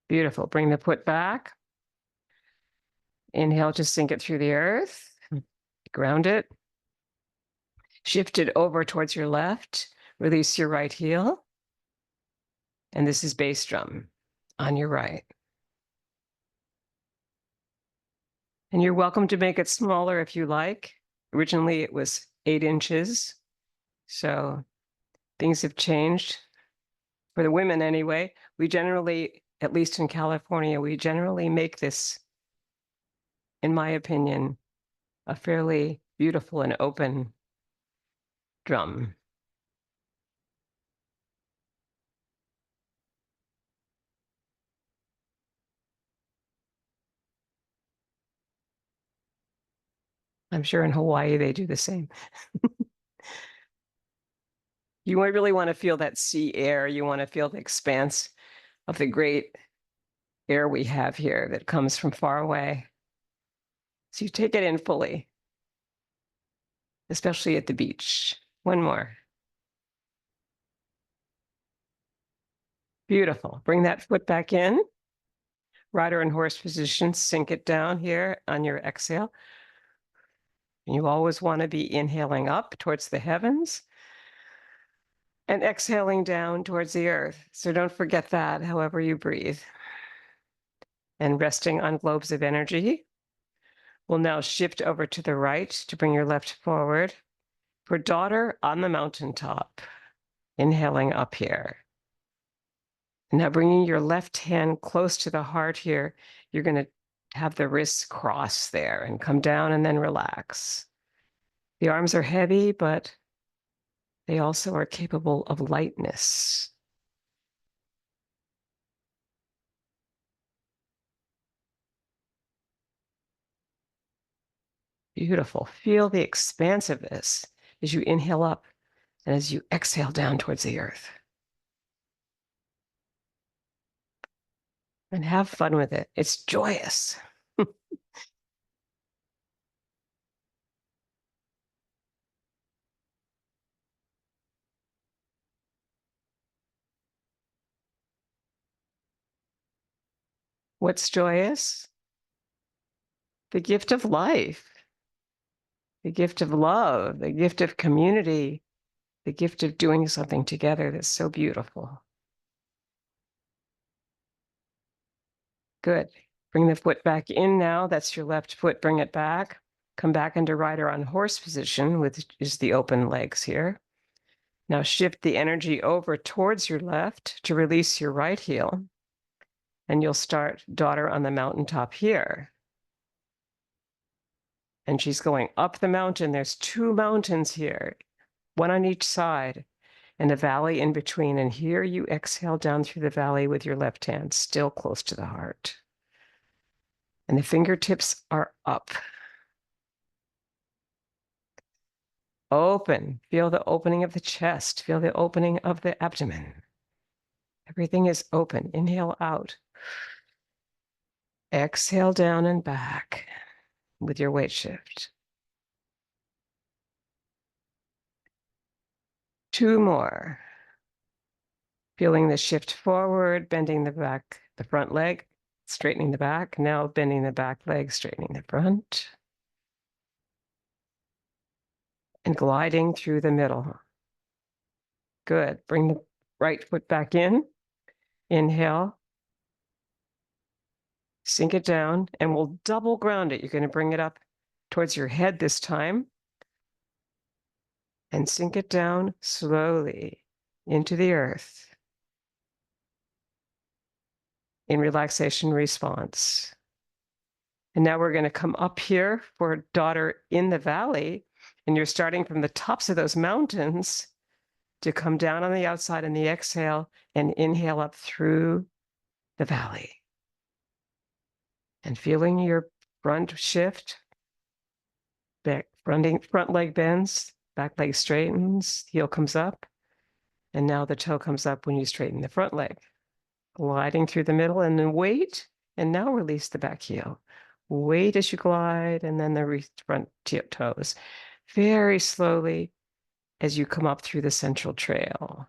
Beautiful. Bring the foot back. Inhale to sink it through the earth. Ground it. Shift it over towards your left. Release your right heel. And this is bass drum on your right. And you're welcome to make it smaller if you like. Originally, it was 8 inches. So things have changed. For the women anyway, we generally, at least in California, we generally make this, in my opinion, a fairly beautiful and open drum. I'm sure in Hawaii they do the same. You really want to feel that sea air. You want to feel the expanse of the great air we have here that comes from far away. So you take it in fully, especially at the beach. One more. Beautiful. Bring that foot back in. Rider and horse position. Sink it down here on your exhale. You always want to be inhaling up towards the heavens and exhaling down towards the earth. So don't forget that, however you breathe. And resting on globes of energy. We'll now shift over to the right to bring your left forward for daughter on the mountaintop. Inhaling up here. Now bringing your left hand close to the heart here, you're going to have the wrists cross there and come down and then relax. The arms are heavy, but they also are capable of lightness. Beautiful. Feel the expansiveness as you inhale up and as you exhale down towards the earth. And have fun with it. It's joyous. What's joyous? The gift of life, the gift of love, the gift of community, the gift of doing something together that's so beautiful. Good. Bring the foot back in now. That's your left foot. Bring it back. Come back into rider on horse position, which is the open legs here. Now shift the energy over towards your left to release your right heel. And you'll start daughter on the mountaintop here. And she's going up the mountain. There's two mountains here, one on each side, and a valley in between. And here you exhale down through the valley with your left hand, still close to the heart. And the fingertips are up. Open. Feel the opening of the chest. Feel the opening of the abdomen. Everything is open. Inhale out. Exhale down and back with your weight shift. Two more. Feeling the shift forward, bending the back, the front leg, straightening the back. Now bending the back leg, straightening the front. And gliding through the middle. Good. Bring the right foot back in. Inhale. Sink it down, and we'll double ground it. You're going to bring it up towards your head this time. And sink it down slowly into the earth in relaxation response. And now we're going to come up here for daughter in the valley. And you're starting from the tops of those mountains to come down on the outside in the exhale and inhale up through the valley. And feeling your front shift, back, front leg bends, back leg straightens, heel comes up. And now the toe comes up when you straighten the front leg. Gliding through the middle and then wait. And now release the back heel. Wait as you glide and then the front toes. Very slowly as you come up through the central trail.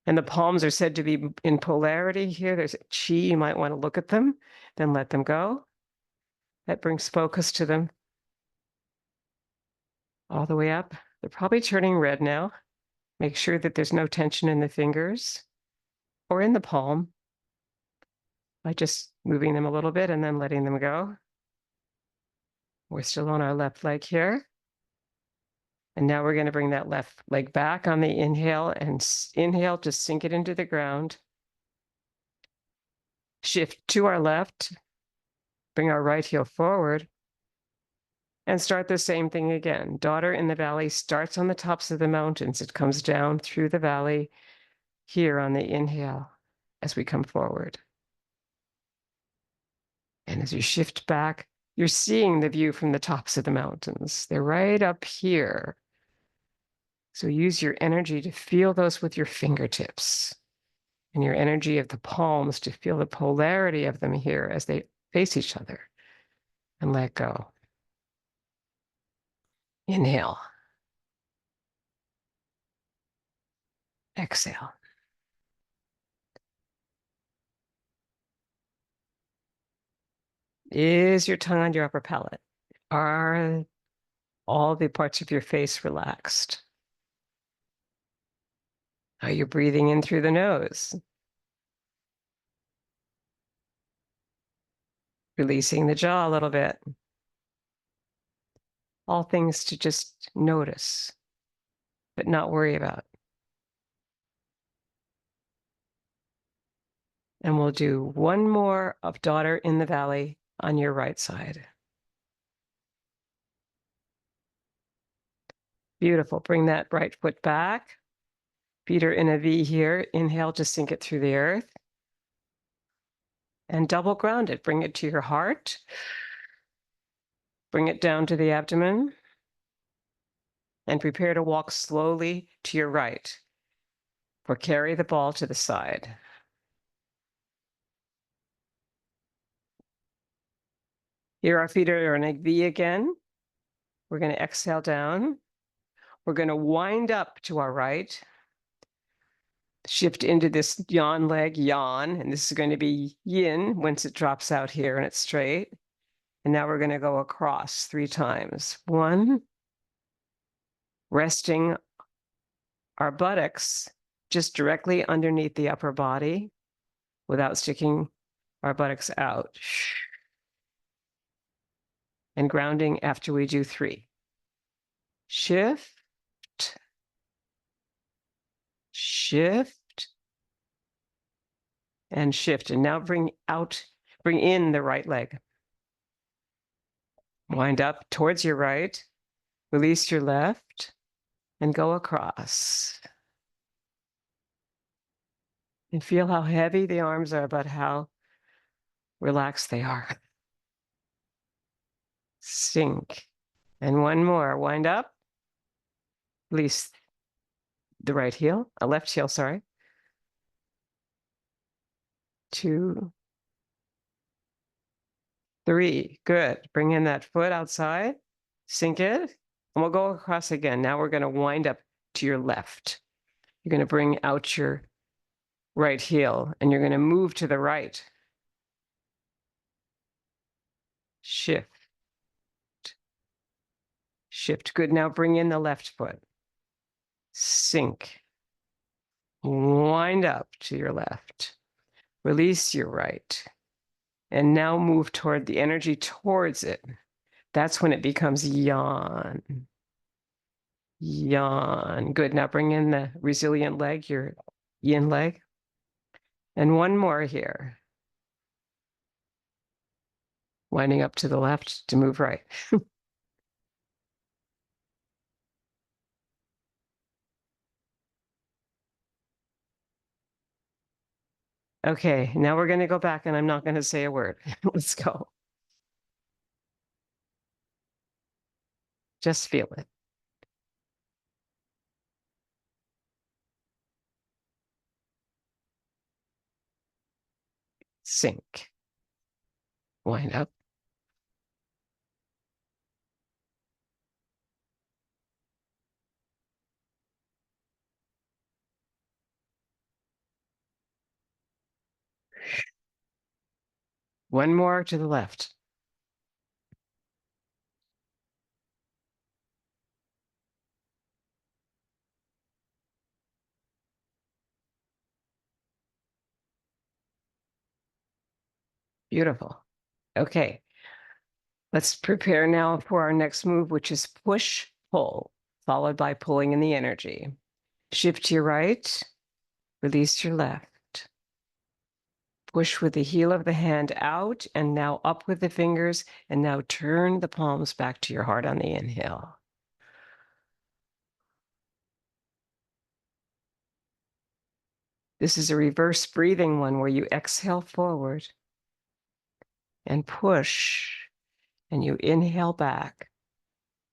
And the palms are said to be in polarity here. There's chi, you might want to look at them, then let them go. That brings focus to them. All the way up. They're probably turning red now. Make sure that there's no tension in the fingers or in the palm by just moving them a little bit and then letting them go. We're still on our left leg here. And now we're going to bring that left leg back on the inhale and inhale to sink it into the ground. Shift to our left, bring our right heel forward, and start the same thing again. Daughter in the valley starts on the tops of the mountains. It comes down through the valley here on the inhale as we come forward. And as you shift back, you're seeing the view from the tops of the mountains. They're right up here. So use your energy to feel those with your fingertips and your energy of the palms to feel the polarity of them here as they face each other, and let go. Inhale. Exhale. Is your tongue on your upper palate? Are all the parts of your face relaxed? Are you breathing in through the nose? Releasing the jaw a little bit. All things to just notice, but not worry about. And we'll do one more of Daughter in the Valley on your right side. Beautiful. Bring that right foot back. Feet are in a V here. Inhale to sink it through the earth. And double ground it. Bring it to your heart. Bring it down to the abdomen. And prepare to walk slowly to your right, or carry the ball to the side. Here our feet are in a V again. We're going to exhale down. We're going to wind up to our right. Shift into this yawn leg, yawn, and this is going to be yin once it drops out here and it's straight. And now we're going to go across 3 times. 1, resting our buttocks just directly underneath the upper body without sticking our buttocks out. And grounding after we do 3. Shift, shift, and shift. And now bring in the right leg. Wind up towards your right, release your left, and go across. And feel how heavy the arms are, but how relaxed they are. Sink. And one more. Wind up. Release the right heel, a left heel, sorry. 2, 3. Good. Bring in that foot outside. Sink it. And we'll go across again. Now we're going to wind up to your left. You're going to bring out your right heel, and you're going to move to the right. Shift. Shift. Good. Now bring in the left foot. Sink. Wind up to your left. Release your right. And now move toward the energy towards it. That's when it becomes yawn. Yawn. Good. Now bring in the resilient leg, your yin leg. And one more here. Winding up to the left to move right. Okay, now we're going to go back and I'm not going to say a word. Let's go. Just feel it. Sink. Wind up. One more to the left. Beautiful. Okay. Let's prepare now for our next move, which is push, pull, followed by pulling in the energy. Shift to your right, release your left. Push with the heel of the hand out, and now up with the fingers, and now turn the palms back to your heart on the inhale. This is a reverse breathing one where you exhale forward and push, and you inhale back,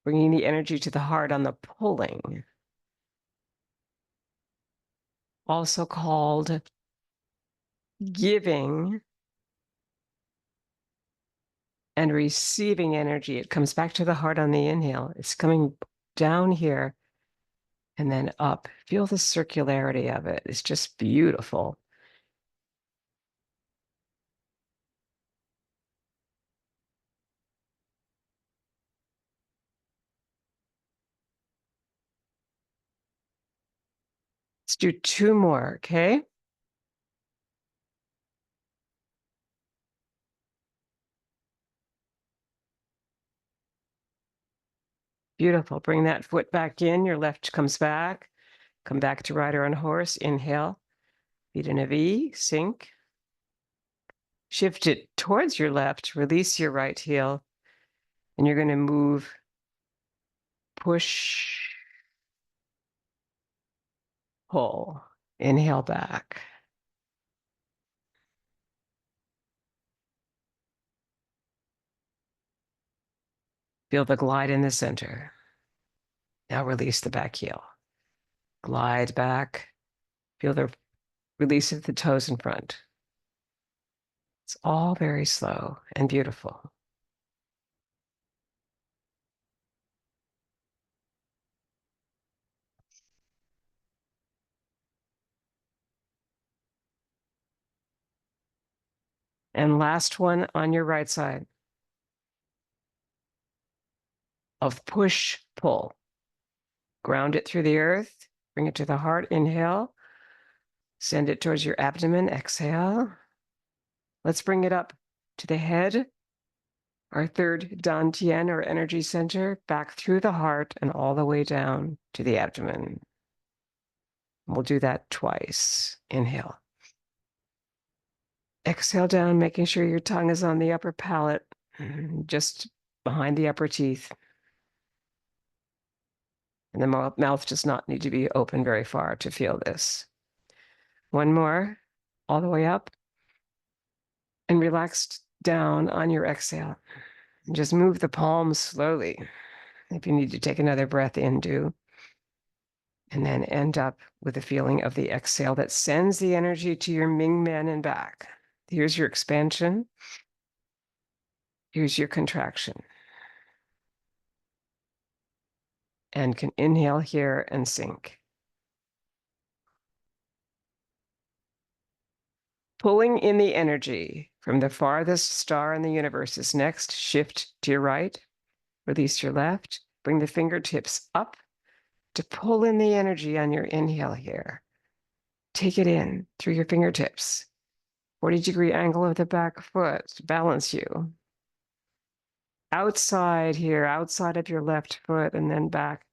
bringing the energy to the heart on the pulling. also called giving and receiving energy. It comes back to the heart on the inhale. It's coming down here and then up. Feel the circularity of it. It's just beautiful. Let's do 2 more, okay? Beautiful. Bring that foot back in. Your left comes back. Come back to rider on horse. Inhale. Feet in a V. Sink. Shift it towards your left. Release your right heel. And you're going to move, push, pull. Inhale back. Feel the glide in the center. Now release the back heel. Glide back. Feel the release of the toes in front. It's all very slow and beautiful. And last one on your right side of push, pull. Ground it through the earth. Bring it to the heart. Inhale. Send it towards your abdomen. Exhale. Let's bring it up to the head, our third dantian or energy center, back through the heart and all the way down to the abdomen. We'll do that twice. Inhale. Exhale down, making sure your tongue is on the upper palate, just behind the upper teeth. And the mouth does not need to be open very far to feel this. One more, all the way up. And relax down on your exhale. And just move the palms slowly. If you need to take another breath in, do. And then end up with a feeling of the exhale that sends the energy to your Ming Men and back. Here's your expansion. Here's your contraction. And can inhale here and sink. Pulling in the energy from the farthest star in the universe is next. Shift to your right. Release your left. Bring the fingertips up to pull in the energy on your inhale here. Take it in through your fingertips. 40-degree angle of the back foot to balance you. Outside here, outside of your left foot, and then back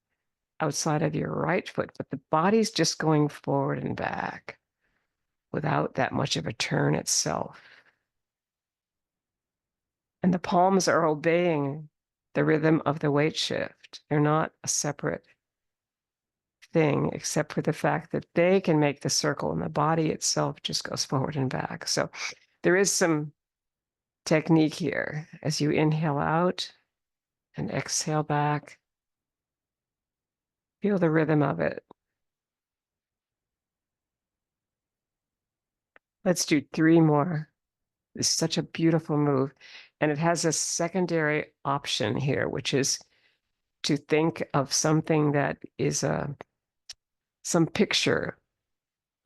outside of your right foot. But the body's just going forward and back without that much of a turn itself. And the palms are obeying the rhythm of the weight shift. They're not a separate thing, except for the fact that they can make the circle and the body itself just goes forward and back. So there is some technique here as you inhale out and exhale back. Feel the rhythm of it. Let's do 3 more. It's such a beautiful move. And it has a secondary option here, which is to think of something that is some picture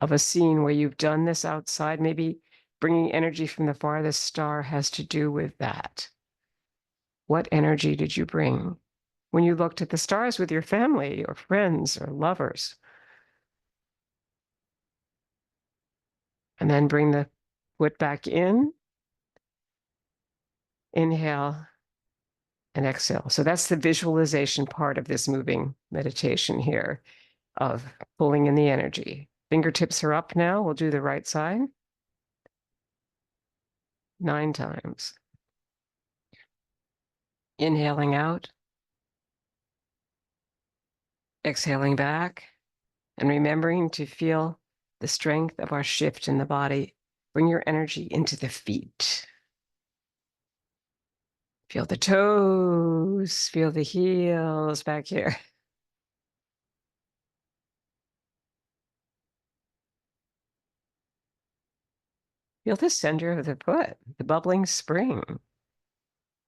of a scene where you've done this outside. Maybe bringing energy from the farthest star has to do with that. What energy did you bring when you looked at the stars with your family or friends or lovers? And then bring the foot back in. Inhale and exhale. So that's the visualization part of this moving meditation here of pulling in the energy. Fingertips are up now. We'll do the right side 9 times. Inhaling out, exhaling back, and remembering to feel the strength of our shift in the body. Bring your energy into the feet. Feel the toes, feel the heels back here. Feel the center of the foot, the bubbling spring,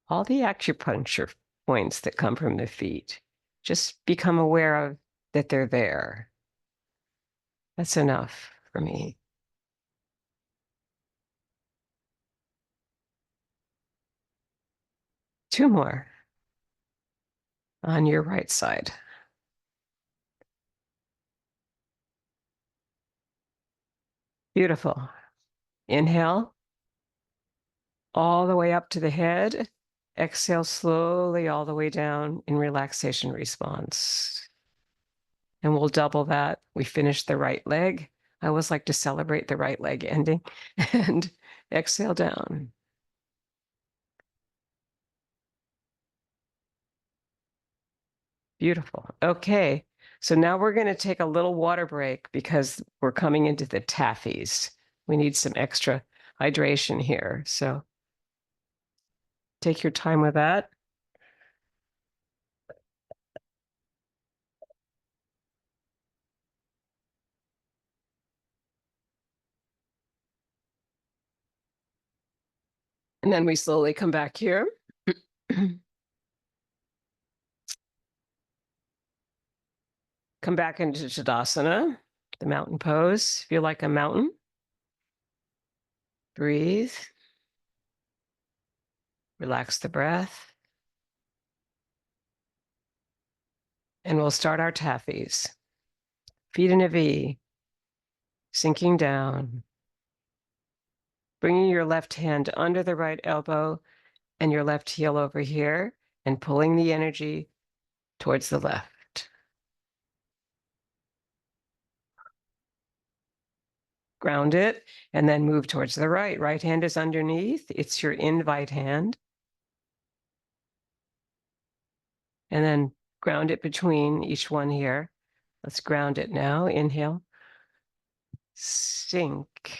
all the acupuncture points that come from the feet. Just become aware of that they're there. That's enough for me. Two more on your right side. Beautiful. Inhale all the way up to the head. Exhale slowly all the way down in relaxation response. And we'll double that. We finished the right leg. I always like to celebrate the right leg ending. And exhale down. Beautiful. Okay. So now we're going to take a little water break because we're coming into the taffies. We need some extra hydration here. So take your time with that. And then we slowly come back here. Come back into Tadasana, the mountain pose. Feel like a mountain. Breathe. Relax the breath. And we'll start our taffies. Feet in a V, sinking down. Bringing your left hand under the right elbow and your left heel over here and pulling the energy towards the left. Ground it and then move towards the right. Right hand is underneath. It's your invite hand. And then ground it between each one here. Let's ground it now. Inhale, sink,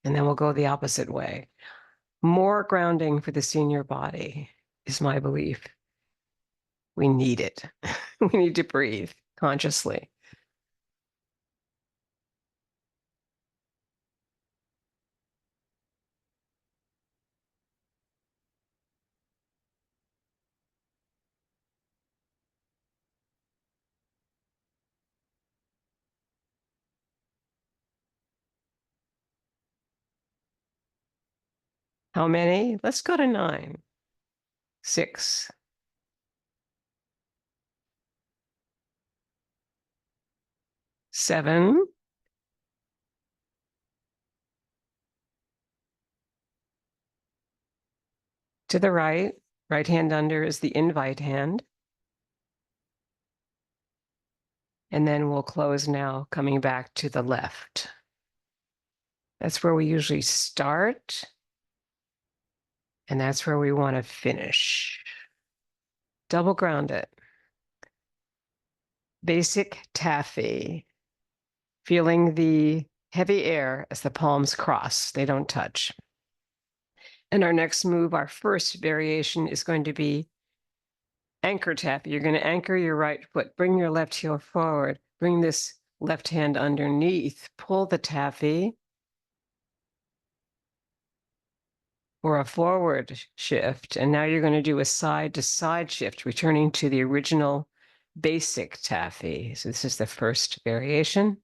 and then we'll go the opposite way. More grounding for the senior body is my belief. We need it. We need to breathe consciously. How many? Let's go to 9, 6, 7, to the right. Right hand under is the invite hand. And then we'll close now, coming back to the left. That's where we usually start. And that's where we want to finish. Double ground it. Basic taffy. Feeling the heavy air as the palms cross. They don't touch. And our next move, our first variation, is going to be anchor taffy. You're going to anchor your right foot. Bring your left heel forward. Bring this left hand underneath. Pull the taffy. Or a forward shift. And now you're going to do a side to side shift, returning to the original basic taffy. So this is the first variation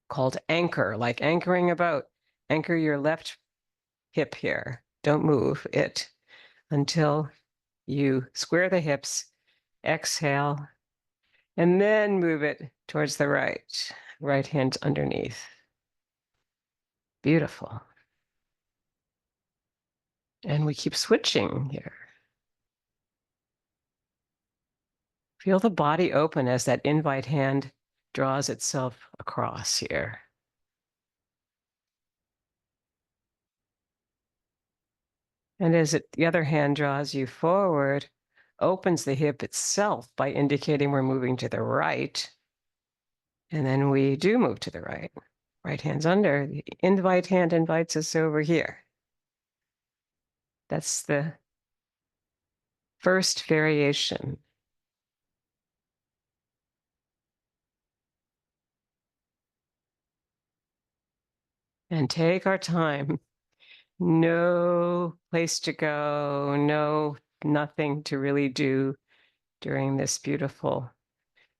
called anchor, like anchoring a boat. Anchor your left hip here. Don't move it until you square the hips, exhale, and then move it towards the right. Right hand underneath. Beautiful. And we keep switching here. Feel the body open as that invite hand draws itself across here. And as the other hand draws you forward, opens the hip itself by indicating we're moving to the right. And then we do move to the right. Right hand's under. The invite hand invites us over here. That's the first variation. And take our time. No place to go, nothing to really do during this beautiful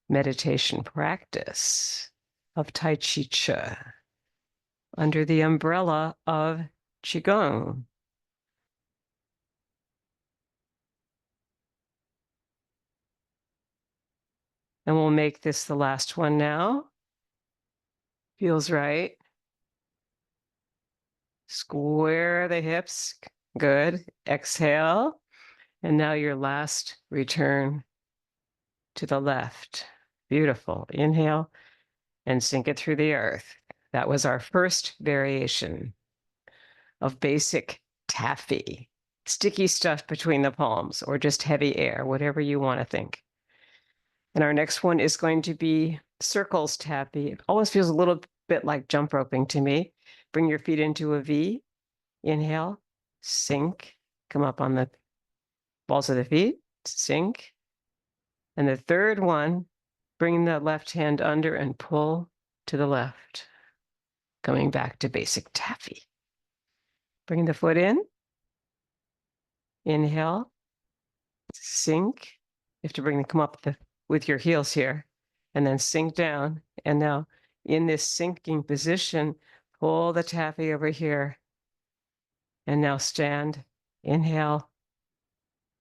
meditation practice of Tai Chi Chih under the umbrella of Qigong. And we'll make this the last one now. Feels right. Square the hips. Good. Exhale. And now your last return to the left. Beautiful. Inhale and sink it through the earth. That was our first variation of basic taffy. Sticky stuff between the palms or just heavy air, whatever you want to think. And our next one is going to be circles taffy. It almost feels a little bit like jump roping to me. Bring your feet into a V. Inhale, sink, come up on the balls of the feet, sink. And the third one, bring the left hand under and pull to the left. Coming back to basic taffy. Bring the foot in. Inhale, sink. You have to come up with your heels here, and then sink down. And now in this sinking position, pull the taffy over here. And now stand, inhale,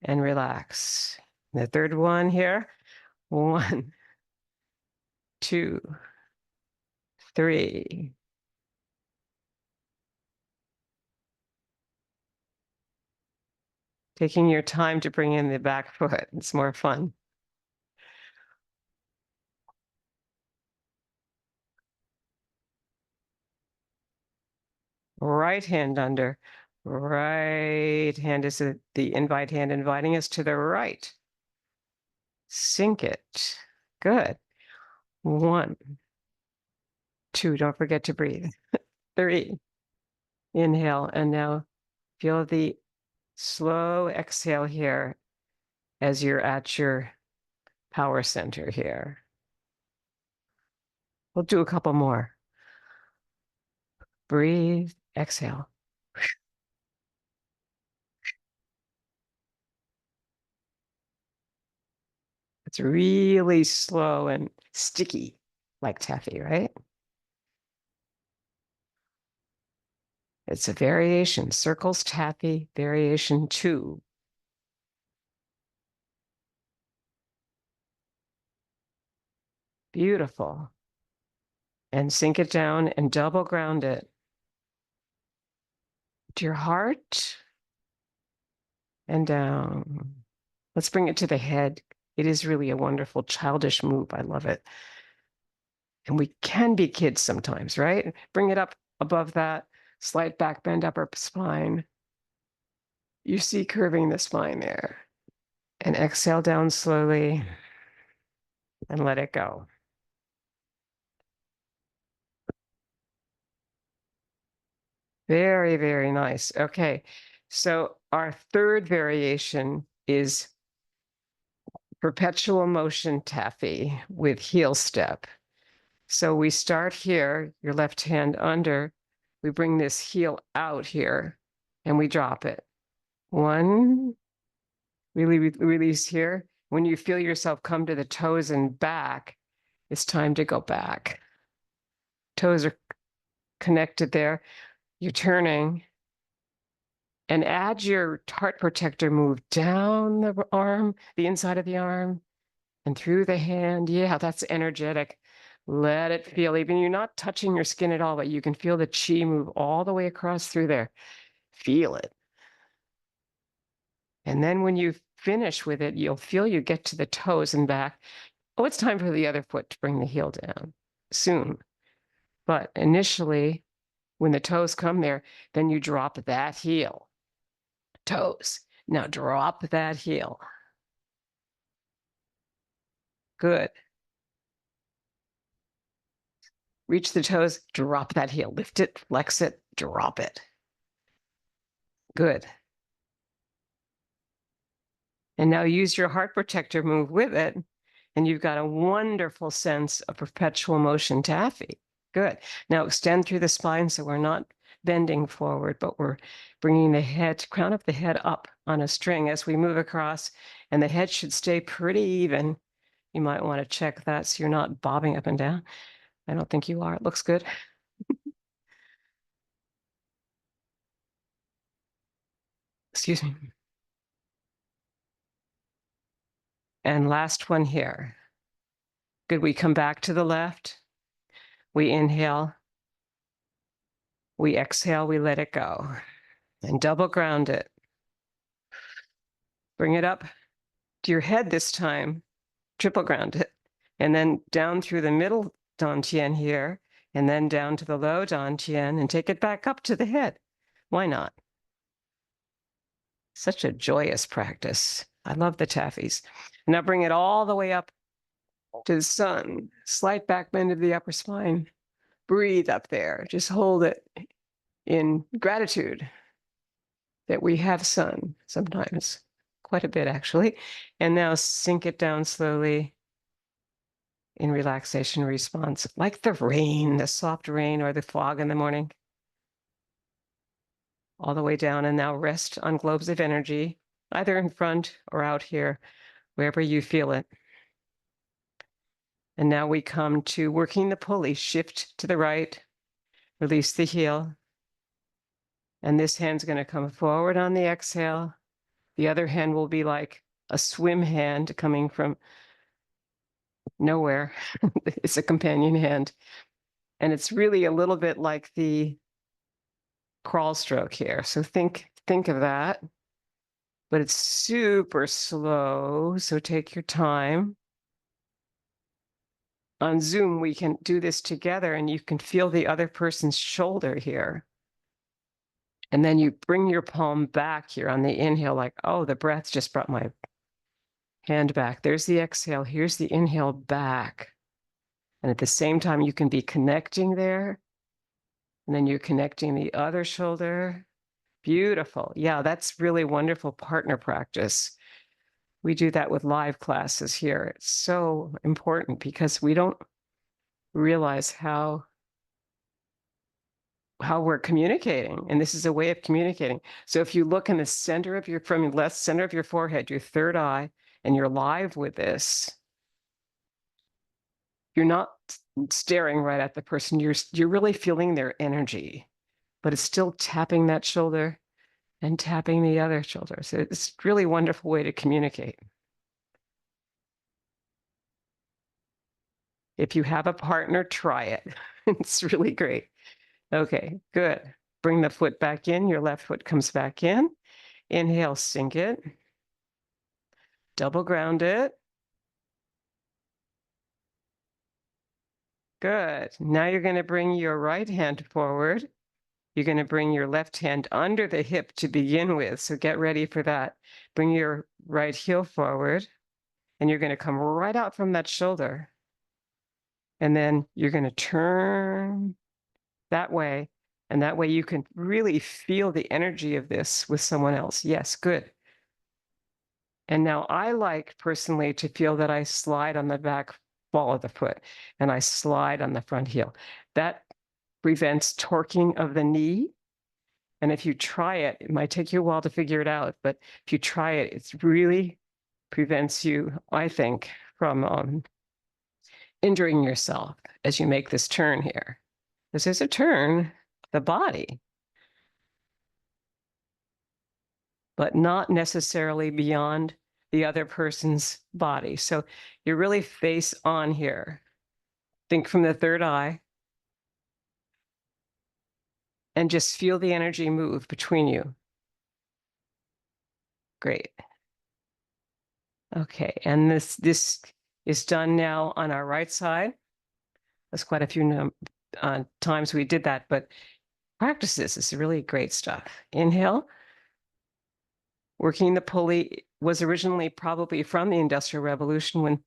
and relax. The third one here, 1, 2, 3. Taking your time to bring in the back foot. It's more fun. Right hand under. Right hand is the invite hand, inviting us to the right. Sink it. Good. 1, 2, don't forget to breathe. 3. Inhale, and now feel the slow exhale here as you're at your power center here. We'll do a couple more. Breathe, exhale. It's really slow and sticky, like taffy, right? It's a variation, circles taffy, variation 2. Beautiful. And sink it down and double ground it to your heart and down. Let's bring it to the head. It is really a wonderful childish move. I love it. And we can be kids sometimes, right? Bring it up above that, slight back bend upper spine. You see curving the spine there. And exhale down slowly and let it go. Very, very nice. Okay, so our third variation is perpetual motion taffy with heel step. So we start here, your left hand under, we bring this heel out here and we drop it. 1, really release here. When you feel yourself come to the toes and back, it's time to go back. Toes are connected there. You're turning and add your heart protector move down the arm, the inside of the arm, and through the hand. Yeah, that's energetic. Let it feel, even you're not touching your skin at all, but you can feel the chi move all the way across through there. Feel it. And then when you finish with it, you'll feel you get to the toes and back. Oh, it's time for the other foot to bring the heel down soon. But initially, when the toes come there, then you drop that heel. Toes. Now drop that heel. Good. Reach the toes, drop that heel. Lift it, flex it, drop it. Good. And now use your heart protector move with it, and you've got a wonderful sense of perpetual motion taffy. Good. Now extend through the spine so we're not bending forward, but we're bringing the head, crown of the head up on a string as we move across, and the head should stay pretty even. You might want to check that so you're not bobbing up and down. I don't think you are. It looks good. Excuse me. And last one here. Good. We come back to the left. We inhale. We exhale. We let it go. And double ground it. Bring it up to your head this time. Triple ground it. And then down through the middle dantian here, and then down to the low dantian, and take it back up to the head. Why not? Such a joyous practice. I love the taffies. Now bring it all the way up to the sun. Slight back bend of the upper spine. Breathe up there. Just hold it in gratitude that we have sun sometimes, quite a bit actually. And now sink it down slowly in relaxation response, like the rain, the soft rain or the fog in the morning. All the way down, and now rest on globes of energy, either in front or out here, wherever you feel it. And now we come to working the pulley. Shift to the right, release the heel. And this hand's going to come forward on the exhale. The other hand will be like a swim hand coming from nowhere. It's a companion hand. And it's really a little bit like the crawl stroke here. So think of that. But it's super slow, so take your time. On Zoom, we can do this together and you can feel the other person's shoulder here. And then you bring your palm back here on the inhale, like, oh, the breath just brought my hand back. There's the exhale. Here's the inhale back. And at the same time, you can be connecting there. And then you're connecting the other shoulder. Beautiful. Yeah, that's really wonderful partner practice. We do that with live classes here. It's so important because we don't realize how we're communicating. And this is a way of communicating. So if you look in the center of from the left center of your forehead, your third eye, and you're live with this, you're not staring right at the person. You're really feeling their energy, but it's still tapping that shoulder and tapping the other shoulder. So it's a really wonderful way to communicate. If you have a partner, try it. It's really great. Okay, good. Bring the foot back in. Your left foot comes back in. Inhale, sink it. Double ground it. Good. Now you're going to bring your right hand forward. You're going to bring your left hand under the hip to begin with. So get ready for that. Bring your right heel forward. And you're going to come right out from that shoulder. And then you're going to turn that way. And that way you can really feel the energy of this with someone else. Yes, good. And now I like personally to feel that I slide on the back ball of the foot and I slide on the front heel. That prevents torquing of the knee. And if you try it, it might take you a while to figure it out, but if you try it, it really prevents you, I think, from injuring yourself as you make this turn here. This is a turn, the body, but not necessarily beyond the other person's body. So you're really face on here. Think from the third eye and just feel the energy move between you. Great. Okay, and this is done now on our right side. There's quite a few times we did that, but practice this. It's really great stuff. Inhale. Working the pulley was originally probably from the Industrial Revolution when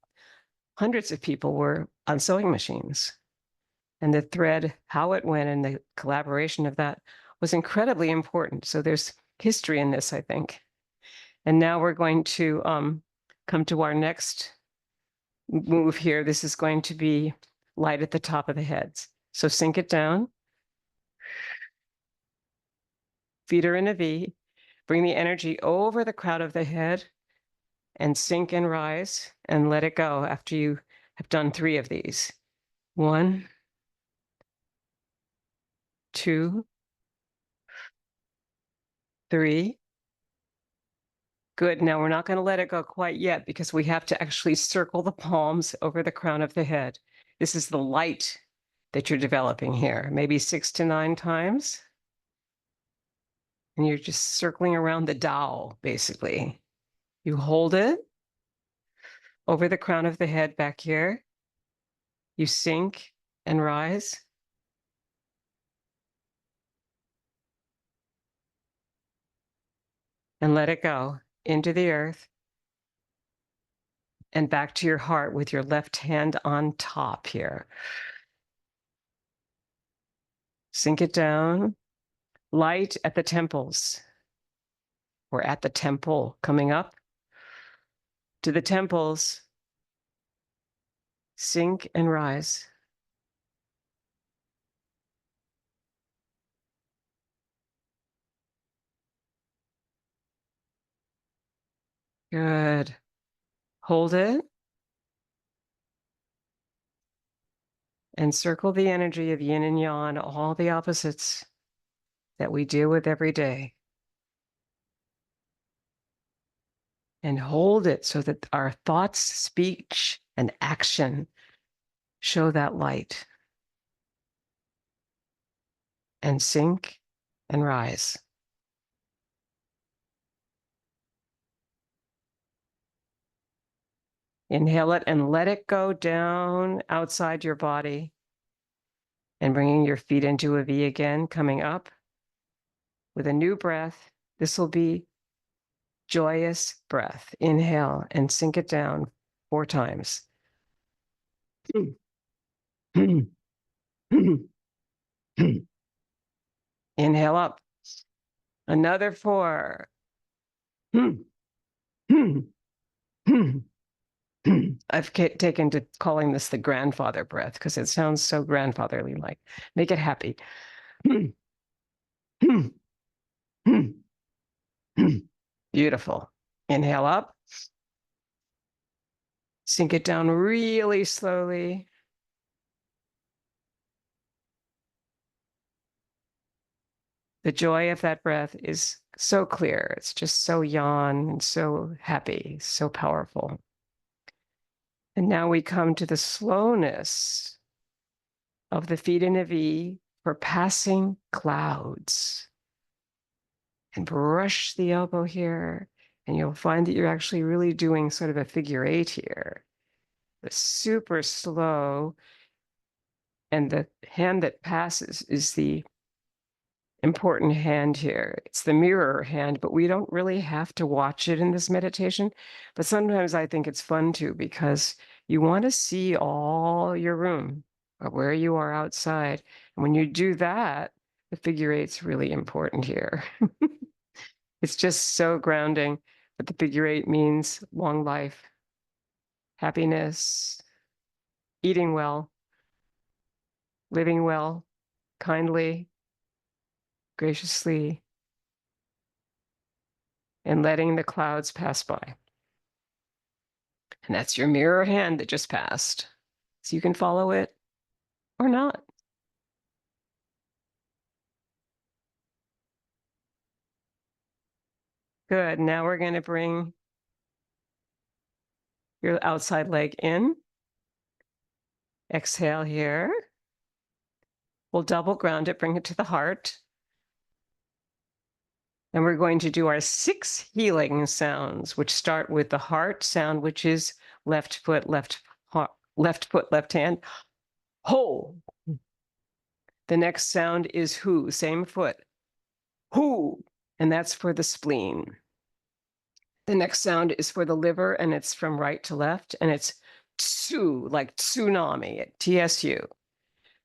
hundreds of people were on sewing machines. And the thread, how it went, and the collaboration of that was incredibly important. So there's history in this, I think. And now we're going to come to our next move here. This is going to be light at the top of the heads. So sink it down. Feet are in a V. Bring the energy over the crown of the head and sink and rise and let it go after you have done 3 of these. 1, 2, 3. Good. Now we're not going to let it go quite yet because we have to actually circle the palms over the crown of the head. This is the light that you're developing here, maybe 6 to 9 times. And you're just circling around the Tao, basically. You hold it over the crown of the head back here. You sink and rise. And let it go into the earth and back to your heart with your left hand on top here. Sink it down. Light at the temples. We're at the temple coming up to the temples. Sink and rise. Good. Hold it. And circle the energy of yin and yang, all the opposites that we deal with every day. And hold it so that our thoughts, speech, and action show that light. And sink and rise. Inhale it and let it go down outside your body. And bringing your feet into a V again, coming up with a new breath. This will be joyous breath. Inhale and sink it down 4 times. Inhale up. Another 4. I've taken to calling this the grandfather breath because it sounds so grandfatherly like. Make it happy. Beautiful. Inhale up. Sink it down really slowly. The joy of that breath is so clear. It's just so yang and so happy, so powerful. And now we come to the slowness of the feet in a V for passing clouds. And brush the elbow here, and you'll find that you're actually really doing sort of a figure 8 here. It's super slow, and the hand that passes is the important hand here. It's the mirror hand, but we don't really have to watch it in this meditation. But sometimes I think it's fun too, because you want to see all your room or where you are outside. And when you do that, the figure 8's really important here. It's just so grounding. But the figure 8 means long life, happiness, eating well, living well, kindly, graciously, and letting the clouds pass by. And that's your mirror hand that just passed. So you can follow it or not. Good. Now we're going to bring your outside leg in. Exhale here. We'll double ground it, bring it to the heart. And we're going to do our 6 healing sounds, which start with the heart sound, which is left foot, left foot, left hand. Ho. The next sound is hu, same foot. Hu. And that's for the spleen. The next sound is for the liver, and it's from right to left, and it's tsu, like tsunami, TSU.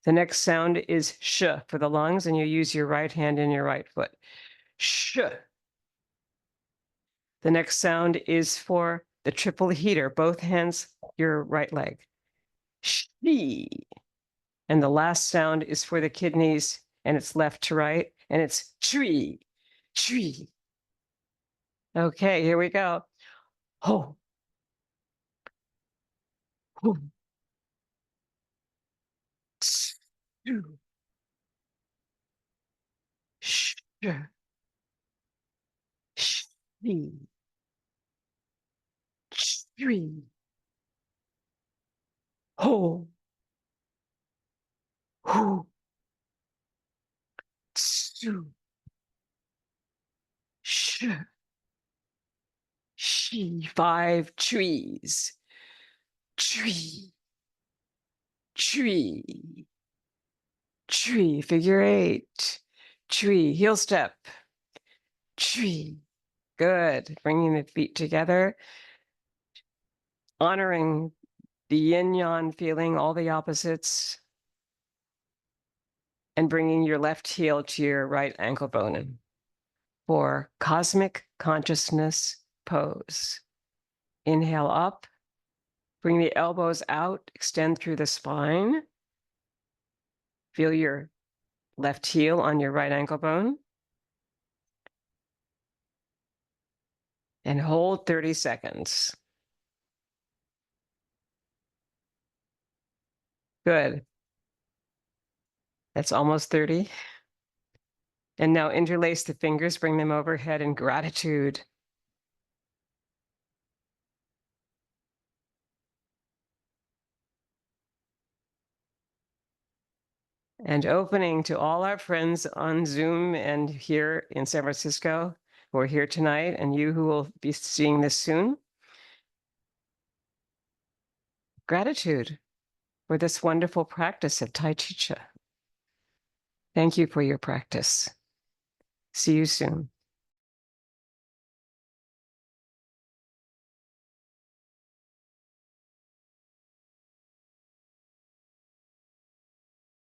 The next sound is sh for the lungs, and you use your right hand and your right foot. Sh. The next sound is for the triple heater, both hands, your right leg. Shi. And the last sound is for the kidneys, and it's left to right, and it's tree. Chi. Okay, here we go. Ho. Hu. Tsu. Sh. Shi. Shui. Ho. Hu. Tsu. Sh. She. 5 trees. Tree. Tree. Tree. Figure 8. Tree. Heel step. Tree. Good. Bringing the feet together. Honoring the yin yang feeling, all the opposites. And bringing your left heel to your right ankle bone for cosmic consciousness pose. Inhale up, bring the elbows out, extend through the spine. Feel your left heel on your right ankle bone. And hold 30 seconds. Good. That's almost 30. And now interlace the fingers, bring them overhead in gratitude. And opening to all our friends on Zoom and here in San Francisco who are here tonight, and you who will be seeing this soon. Gratitude for this wonderful practice of Tai Chi Chih. Thank you for your practice. See you soon.